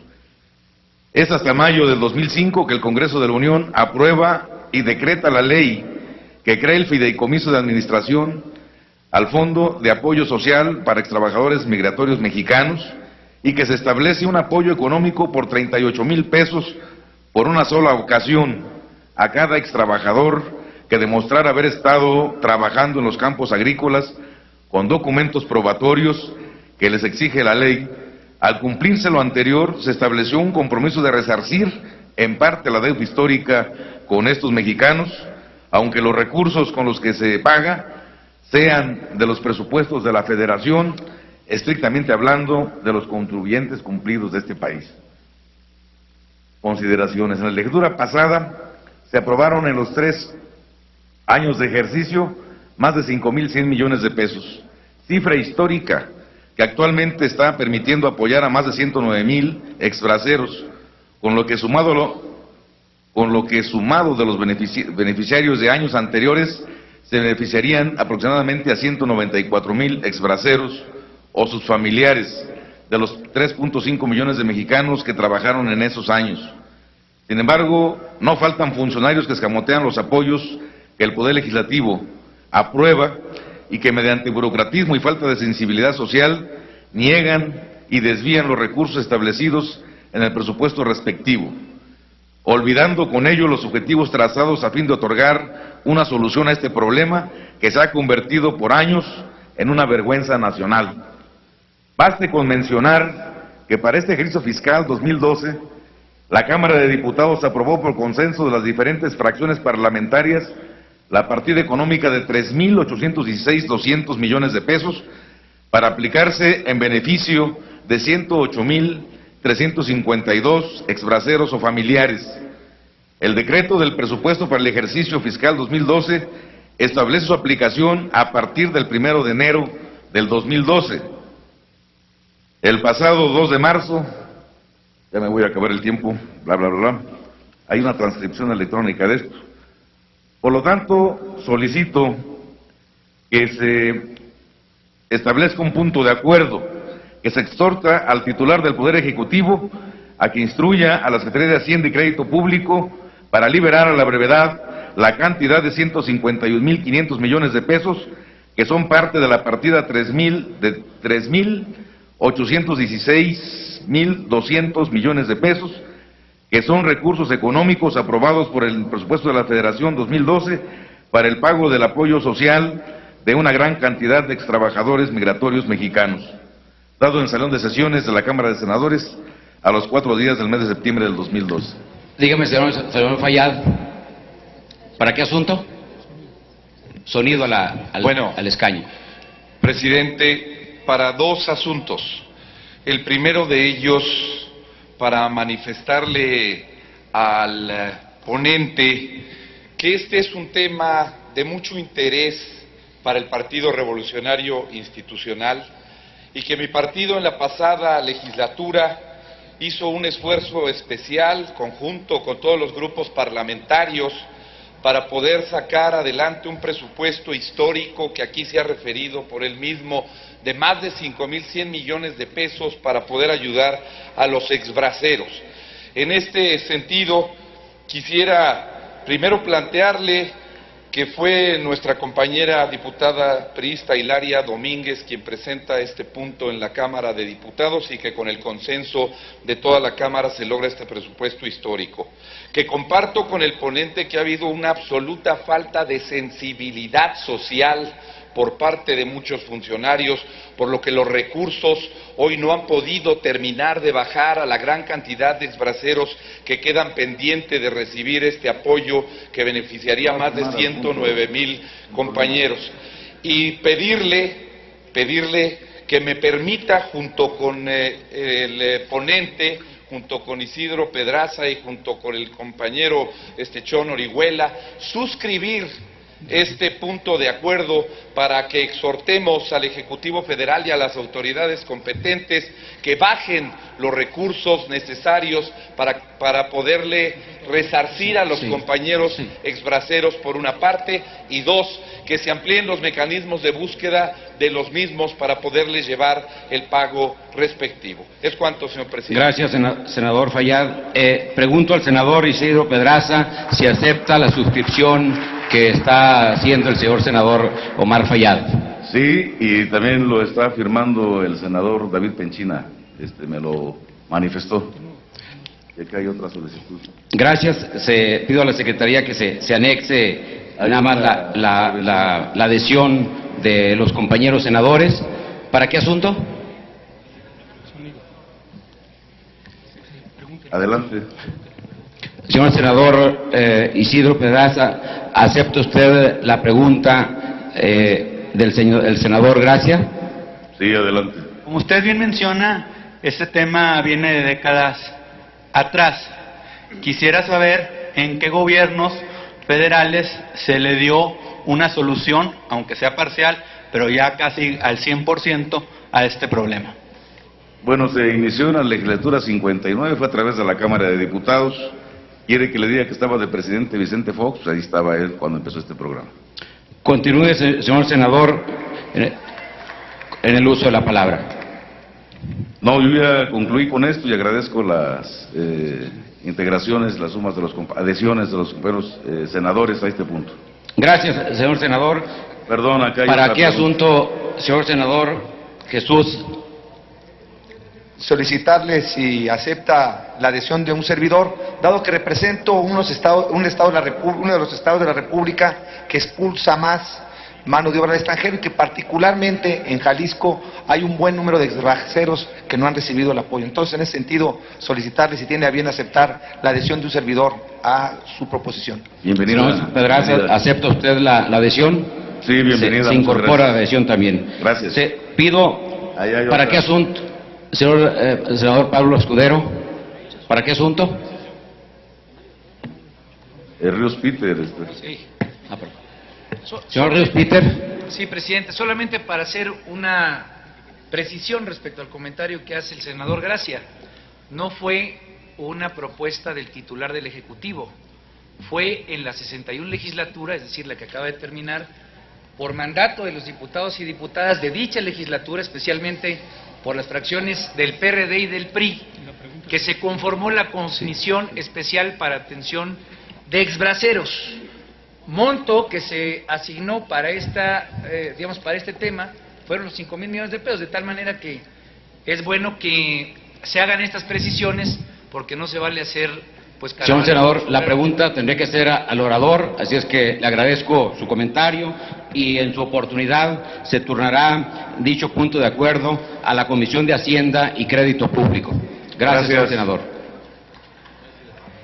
Es hasta mayo del 2005 que el Congreso de la Unión aprueba y decreta la ley que crea el fideicomiso de administración al Fondo de Apoyo Social para Extrabajadores Migratorios Mexicanos y que se establece un apoyo económico por 38,000 pesos por una sola ocasión a cada extrabajador que demostrara haber estado trabajando en los campos agrícolas con documentos probatorios que les exige la ley. Al cumplirse lo anterior, se estableció un compromiso de resarcir en parte la deuda histórica con estos mexicanos, aunque los recursos con los que se paga sean de los presupuestos de la Federación, estrictamente hablando de los contribuyentes cumplidos de este país. Consideraciones. En la legislatura pasada se aprobaron en los 3 años de ejercicio más de 5,100 millones de pesos, cifra histórica que actualmente está permitiendo apoyar a más de 109,000 exbraceros, con lo que sumado de los beneficiarios de años anteriores se beneficiarían aproximadamente a 194,000 exbraceros o sus familiares de los 3.5 millones de mexicanos que trabajaron en esos años. Sin embargo, no faltan funcionarios que escamotean los apoyos que el Poder Legislativo aprueba y que mediante burocratismo y falta de sensibilidad social niegan y desvían los recursos establecidos en el presupuesto respectivo, olvidando con ello los objetivos trazados a fin de otorgar una solución a este problema que se ha convertido por años en una vergüenza nacional. Baste con mencionar que para este ejercicio fiscal 2012, la Cámara de Diputados aprobó por consenso de las diferentes fracciones parlamentarias la partida económica de 3,816,200 millones de pesos para aplicarse en beneficio de 108,352 exbraceros o familiares. El decreto del presupuesto para el ejercicio fiscal 2012 establece su aplicación a partir del 1 de enero del 2012. El pasado 2 de marzo, ya me voy a acabar el tiempo, hay una transcripción electrónica de esto. Por lo tanto, solicito que se establezca un punto de acuerdo, que se exhorta al titular del Poder Ejecutivo a que instruya a la Secretaría de Hacienda y Crédito Público para liberar a la brevedad la cantidad de 151,500 millones de pesos que son parte de la partida 3,816,200 millones de pesos, que son recursos económicos aprobados por el presupuesto de la Federación 2012 para el pago del apoyo social de una gran cantidad de extrabajadores migratorios mexicanos, dado en Salón de Sesiones de la Cámara de Senadores a los 4 días del mes de septiembre del 2012. Dígame, señor Fayad, ¿para qué asunto? Sonido al escaño. Presidente, para 2 asuntos. El primero de ellos, para manifestarle al ponente que este es un tema de mucho interés para el Partido Revolucionario Institucional y que mi partido en la pasada legislatura hizo un esfuerzo especial, conjunto con todos los grupos parlamentarios, para poder sacar adelante un presupuesto histórico que aquí se ha referido por él mismo, de más de 5,100 millones de pesos para poder ayudar a los exbraceros. En este sentido, quisiera primero plantearle que fue nuestra compañera diputada priista Hilaria Domínguez quien presenta este punto en la Cámara de Diputados y que con el consenso de toda la Cámara se logra este presupuesto histórico. Que comparto con el ponente que ha habido una absoluta falta de sensibilidad social por parte de muchos funcionarios, por lo que los recursos hoy no han podido terminar de bajar a la gran cantidad de exbraceros que quedan pendientes de recibir este apoyo que beneficiaría a más de 109,000 compañeros. Y pedirle que me permita, junto con el ponente, junto con Isidro Pedraza y junto con el compañero Chon Orihuela, suscribir este punto de acuerdo para que exhortemos al Ejecutivo Federal y a las autoridades competentes que bajen los recursos necesarios para poderle resarcir a los compañeros exbraceros por una parte, y dos, que se amplíen los mecanismos de búsqueda de los mismos para poderles llevar el pago respectivo. Es cuanto, señor presidente. Gracias, senador Fayad. Pregunto al senador Isidro Pedraza si acepta la suscripción que está haciendo el señor senador Omar Fayad. Sí, y también lo está firmando el senador David Penchina, me lo manifestó. Y acá hay otra solicitud. Gracias. Pido a la Secretaría que se anexe nada más la adhesión de los compañeros senadores. ¿Para qué asunto? Adelante. Señor senador Isidro Pedraza, ¿acepta usted la pregunta del senador Gracia? Sí, adelante. Como usted bien menciona, este tema viene de décadas atrás. Quisiera saber en qué gobiernos federales se le dio una solución, aunque sea parcial, pero ya casi al 100% a este problema. Bueno, se inició en la legislatura 59, fue a través de la Cámara de Diputados. ¿Quiere que le diga que estaba de presidente Vicente Fox? Pues ahí estaba él cuando empezó este programa. Continúe, señor senador, en el uso de la palabra. No, yo ya concluí con esto y agradezco las integraciones, las sumas de los adhesiones de los compañeros senadores a este punto. Gracias, señor senador. Perdón, acá hay ¿Para otra qué pregunta. asunto, señor senador Jesús? Solicitarle si acepta la adhesión de un servidor, dado que represento uno de los estados de la República que expulsa más mano de obra del extranjero y que particularmente en Jalisco hay un buen número de extranjeros que no han recibido el apoyo. Entonces, en ese sentido, solicitarle si tiene a bien aceptar la adhesión de un servidor a su proposición. Bienvenido. Señor Pedraza, ¿acepta usted la adhesión? Sí, bienvenida. Se incorpora la adhesión también. Gracias. Pido, Ahí hay ¿para otra. qué asunto? Señor senador Pablo Escudero, ¿para qué asunto? Ríos Peter. Sí. Señor Ríos Peter. Sí, presidente, solamente para hacer una precisión respecto al comentario que hace el senador Gracia. No fue una propuesta del titular del Ejecutivo, fue en la 61 legislatura, es decir, la que acaba de terminar, por mandato de los diputados y diputadas de dicha legislatura, especialmente por las fracciones del PRD y del PRI, que se conformó la Comisión Especial para Atención de Exbraceros. Monto que se asignó para para este tema fueron los 5,000 millones de pesos, de tal manera que es bueno que se hagan estas precisiones, porque no se vale hacer Señor senador, la pregunta tendría que ser al orador, así es que le agradezco su comentario y en su oportunidad se turnará dicho punto de acuerdo a la Comisión de Hacienda y Crédito Público. Gracias, señor senador.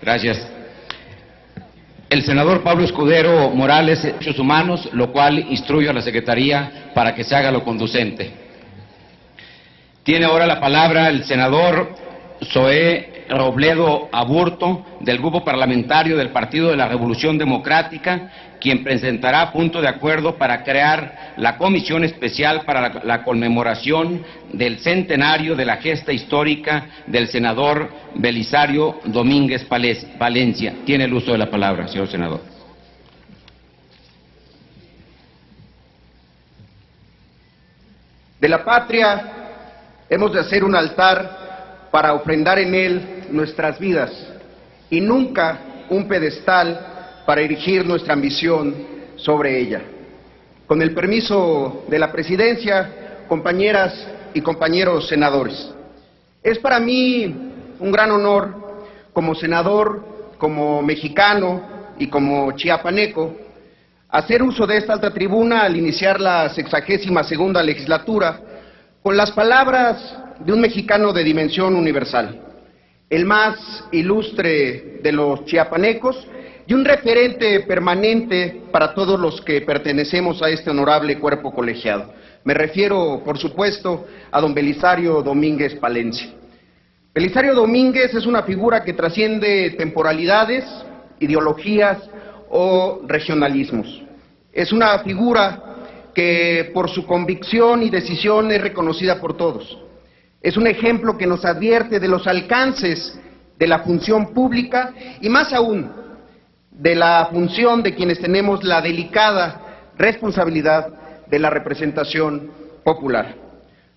Gracias. El senador Pablo Escudero Morales, Derechos Humanos, lo cual instruyo a la Secretaría para que se haga lo conducente. Tiene ahora la palabra el senador Zoé Robledo Aburto, del Grupo Parlamentario del Partido de la Revolución Democrática, quien presentará punto de acuerdo para crear la Comisión Especial para la conmemoración del centenario de la gesta histórica del senador Belisario Domínguez Valencia. Tiene el uso de la palabra, señor senador. De la patria hemos de hacer un altar para ofrendar en él nuestras vidas y nunca un pedestal para erigir nuestra ambición sobre ella. Con el permiso de la presidencia, compañeras y compañeros senadores, es para mí un gran honor como senador, como mexicano y como chiapaneco hacer uso de esta alta tribuna al iniciar la 62ª legislatura con las palabras de un mexicano de dimensión universal, el más ilustre de los chiapanecos y un referente permanente para todos los que pertenecemos a este honorable cuerpo colegiado. Me refiero, por supuesto, a don Belisario Domínguez Valencia. Belisario Domínguez es una figura que trasciende temporalidades, ideologías o regionalismos. Es una figura que por su convicción y decisión es reconocida por todos. Es un ejemplo que nos advierte de los alcances de la función pública y más aún de la función de quienes tenemos la delicada responsabilidad de la representación popular.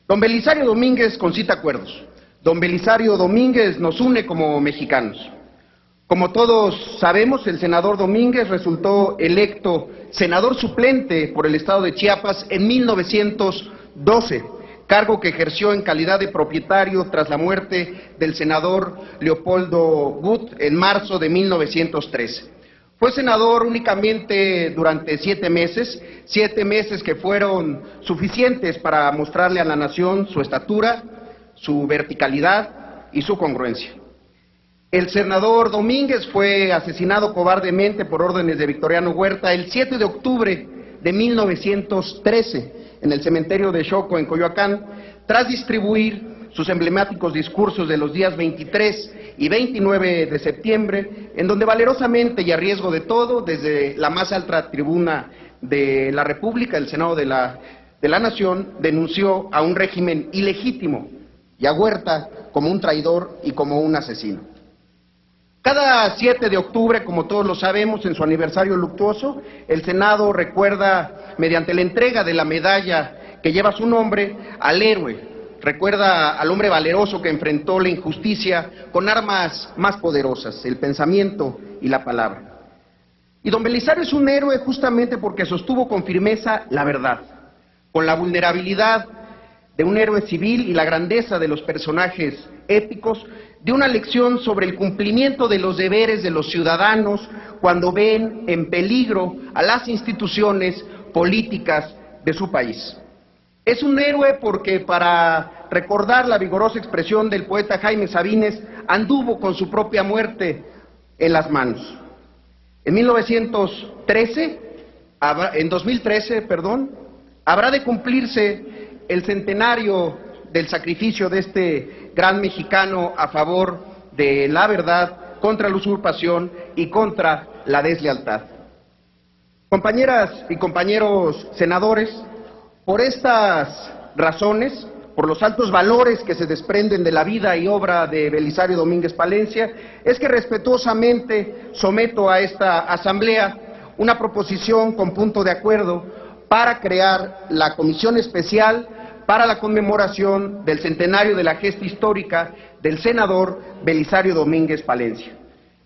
Don Belisario Domínguez concita acuerdos. Don Belisario Domínguez nos une como mexicanos. Como todos sabemos, el senador Domínguez resultó electo senador suplente por el estado de Chiapas en 1912, cargo que ejerció en calidad de propietario tras la muerte del senador Leopoldo Gut en marzo de 1913. Fue senador únicamente durante 7 meses que fueron suficientes para mostrarle a la nación su estatura, su verticalidad y su congruencia. El senador Domínguez fue asesinado cobardemente por órdenes de Victoriano Huerta el 7 de octubre de 1913 en el cementerio de Xoco, en Coyoacán, tras distribuir sus emblemáticos discursos de los días 23 y 29 de septiembre, en donde valerosamente y a riesgo de todo, desde la más alta tribuna de la República, el Senado de la Nación, denunció a un régimen ilegítimo y a Huerta como un traidor y como un asesino. Cada 7 de octubre, como todos lo sabemos, en su aniversario luctuoso, el Senado recuerda, mediante la entrega de la medalla que lleva su nombre, al héroe, recuerda al hombre valeroso que enfrentó la injusticia con armas más poderosas, el pensamiento y la palabra. Y don Belisario es un héroe justamente porque sostuvo con firmeza la verdad, con la vulnerabilidad de un héroe civil y la grandeza de los personajes épicos, de una lección sobre el cumplimiento de los deberes de los ciudadanos cuando ven en peligro a las instituciones políticas de su país. Es un héroe porque, para recordar la vigorosa expresión del poeta Jaime Sabines, anduvo con su propia muerte en las manos. En 2013, habrá de cumplirse el centenario del sacrificio de este gran mexicano a favor de la verdad, contra la usurpación y contra la deslealtad. Compañeras y compañeros senadores, por estas razones, por los altos valores que se desprenden de la vida y obra de Belisario Domínguez Palencia, es que respetuosamente someto a esta asamblea una proposición con punto de acuerdo para crear la comisión especial para la conmemoración del centenario de la gesta histórica del senador Belisario Domínguez Palencia.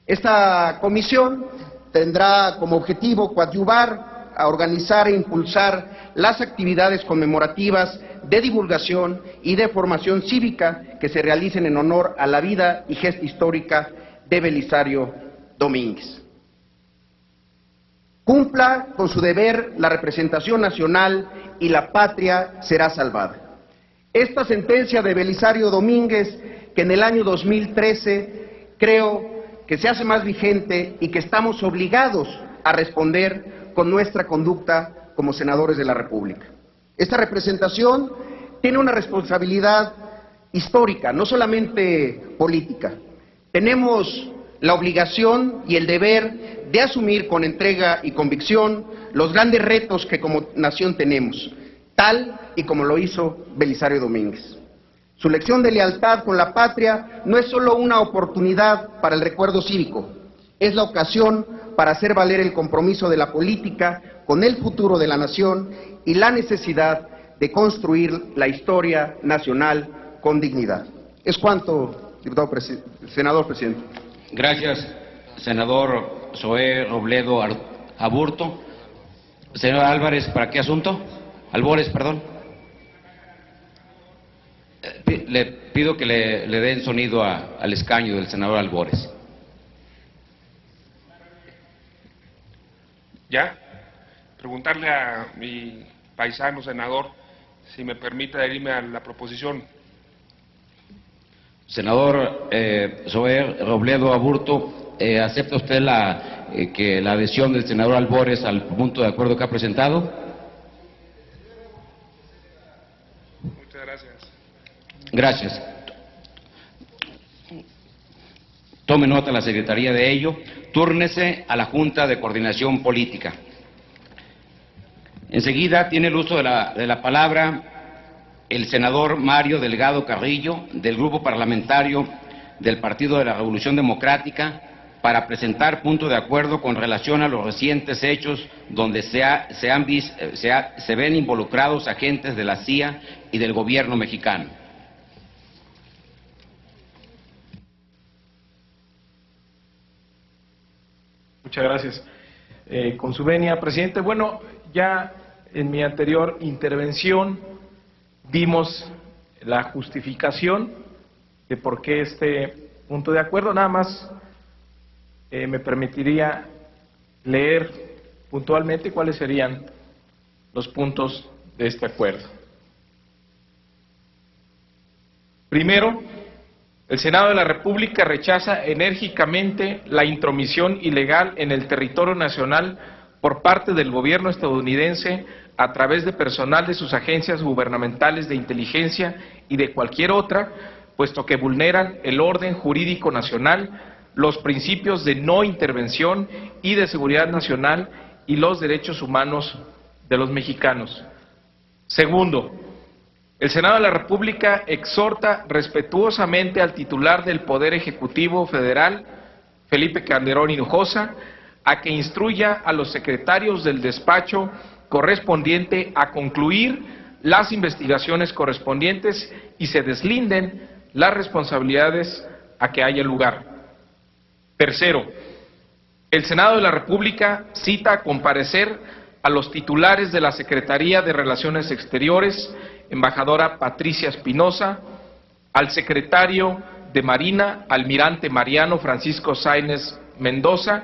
Esta comisión tendrá como objetivo coadyuvar a organizar e impulsar las actividades conmemorativas de divulgación y de formación cívica que se realicen en honor a la vida y gesta histórica de Belisario Domínguez. Cumpla con su deber la representación nacional y la patria será salvada. Esta sentencia de Belisario Domínguez, que en el año 2013 creo que se hace más vigente y que estamos obligados a responder con nuestra conducta como senadores de la República. Esta representación tiene una responsabilidad histórica, no solamente política. Tenemos la obligación y el deber de asumir con entrega y convicción los grandes retos que como nación tenemos, tal y como lo hizo Belisario Domínguez. Su lección de lealtad con la patria no es solo una oportunidad para el recuerdo cívico, es la ocasión para hacer valer el compromiso de la política con el futuro de la nación y la necesidad de construir la historia nacional con dignidad. Es cuanto, senador presidente. Gracias, senador Zoé Robledo Aburto. Señor Álvarez, ¿para qué asunto? Albores, perdón. Le pido que le den sonido al escaño del senador Albores. ¿Ya? Preguntarle a mi paisano senador si me permite adherirme a la proposición. Senador Zoé Robledo Aburto, ¿acepta usted la adhesión del senador Albores al punto de acuerdo que ha presentado? Muchas gracias. Gracias. Tome nota la Secretaría de ello. Túrnese a la Junta de Coordinación Política. Enseguida tiene el uso de la palabra el senador Mario Delgado Carrillo, del Grupo Parlamentario del Partido de la Revolución Democrática, para presentar punto de acuerdo con relación a los recientes hechos donde se ven involucrados agentes de la CIA y del gobierno mexicano. Muchas gracias. Con su venia, presidente. Bueno, ya en mi anterior intervención vimos la justificación de por qué este punto de acuerdo. Nada más me permitiría leer puntualmente cuáles serían los puntos de este acuerdo. Primero, el Senado de la República rechaza enérgicamente la intromisión ilegal en el territorio nacional por parte del gobierno estadounidense a través de personal de sus agencias gubernamentales de inteligencia y de cualquier otra, puesto que vulneran el orden jurídico nacional, los principios de no intervención y de seguridad nacional y los derechos humanos de los mexicanos. Segundo, el Senado de la República exhorta respetuosamente al titular del Poder Ejecutivo Federal, Felipe Calderón Hinojosa, a que instruya a los secretarios del despacho correspondiente a concluir las investigaciones correspondientes y se deslinden las responsabilidades a que haya lugar. Tercero, el Senado de la República cita a comparecer a los titulares de la Secretaría de Relaciones Exteriores, embajadora Patricia Espinosa, al secretario de Marina, almirante Mariano Francisco Sáenz Mendoza,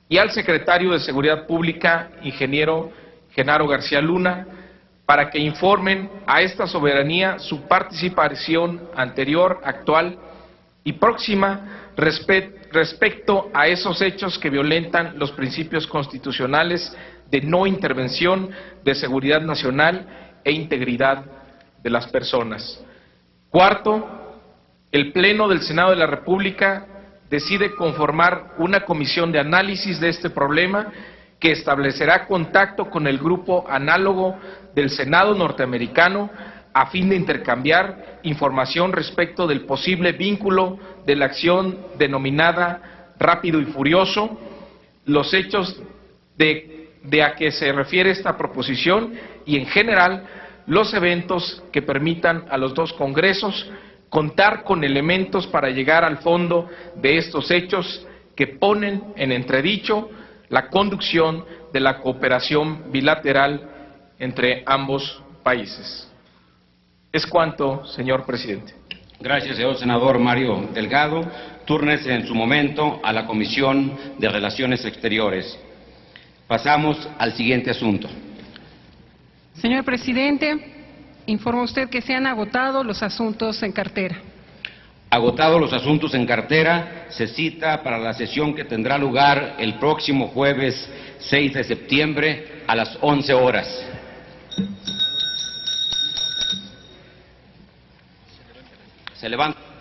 y al secretario de Seguridad Pública, ingeniero Genaro García Luna, para que informen a esta soberanía su participación anterior, actual y próxima respecto a esos hechos que violentan los principios constitucionales de no intervención, de seguridad nacional e integridad de las personas. Cuarto, el Pleno del Senado de la República decide conformar una comisión de análisis de este problema que establecerá contacto con el grupo análogo del Senado norteamericano a fin de intercambiar información respecto del posible vínculo de la acción denominada Rápido y Furioso, los hechos de a que se refiere esta proposición y en general los eventos que permitan a los dos congresos contar con elementos para llegar al fondo de estos hechos que ponen en entredicho la conducción de la cooperación bilateral entre ambos países. Es cuanto, señor presidente. Gracias, señor senador Mario Delgado. Túrnese en su momento a la Comisión de Relaciones Exteriores. Pasamos al siguiente asunto. Señor presidente, informa usted que se han agotado los asuntos en cartera. Agotados los asuntos en cartera, se cita para la sesión que tendrá lugar el próximo jueves 6 de septiembre a las 11 horas. Se levanta.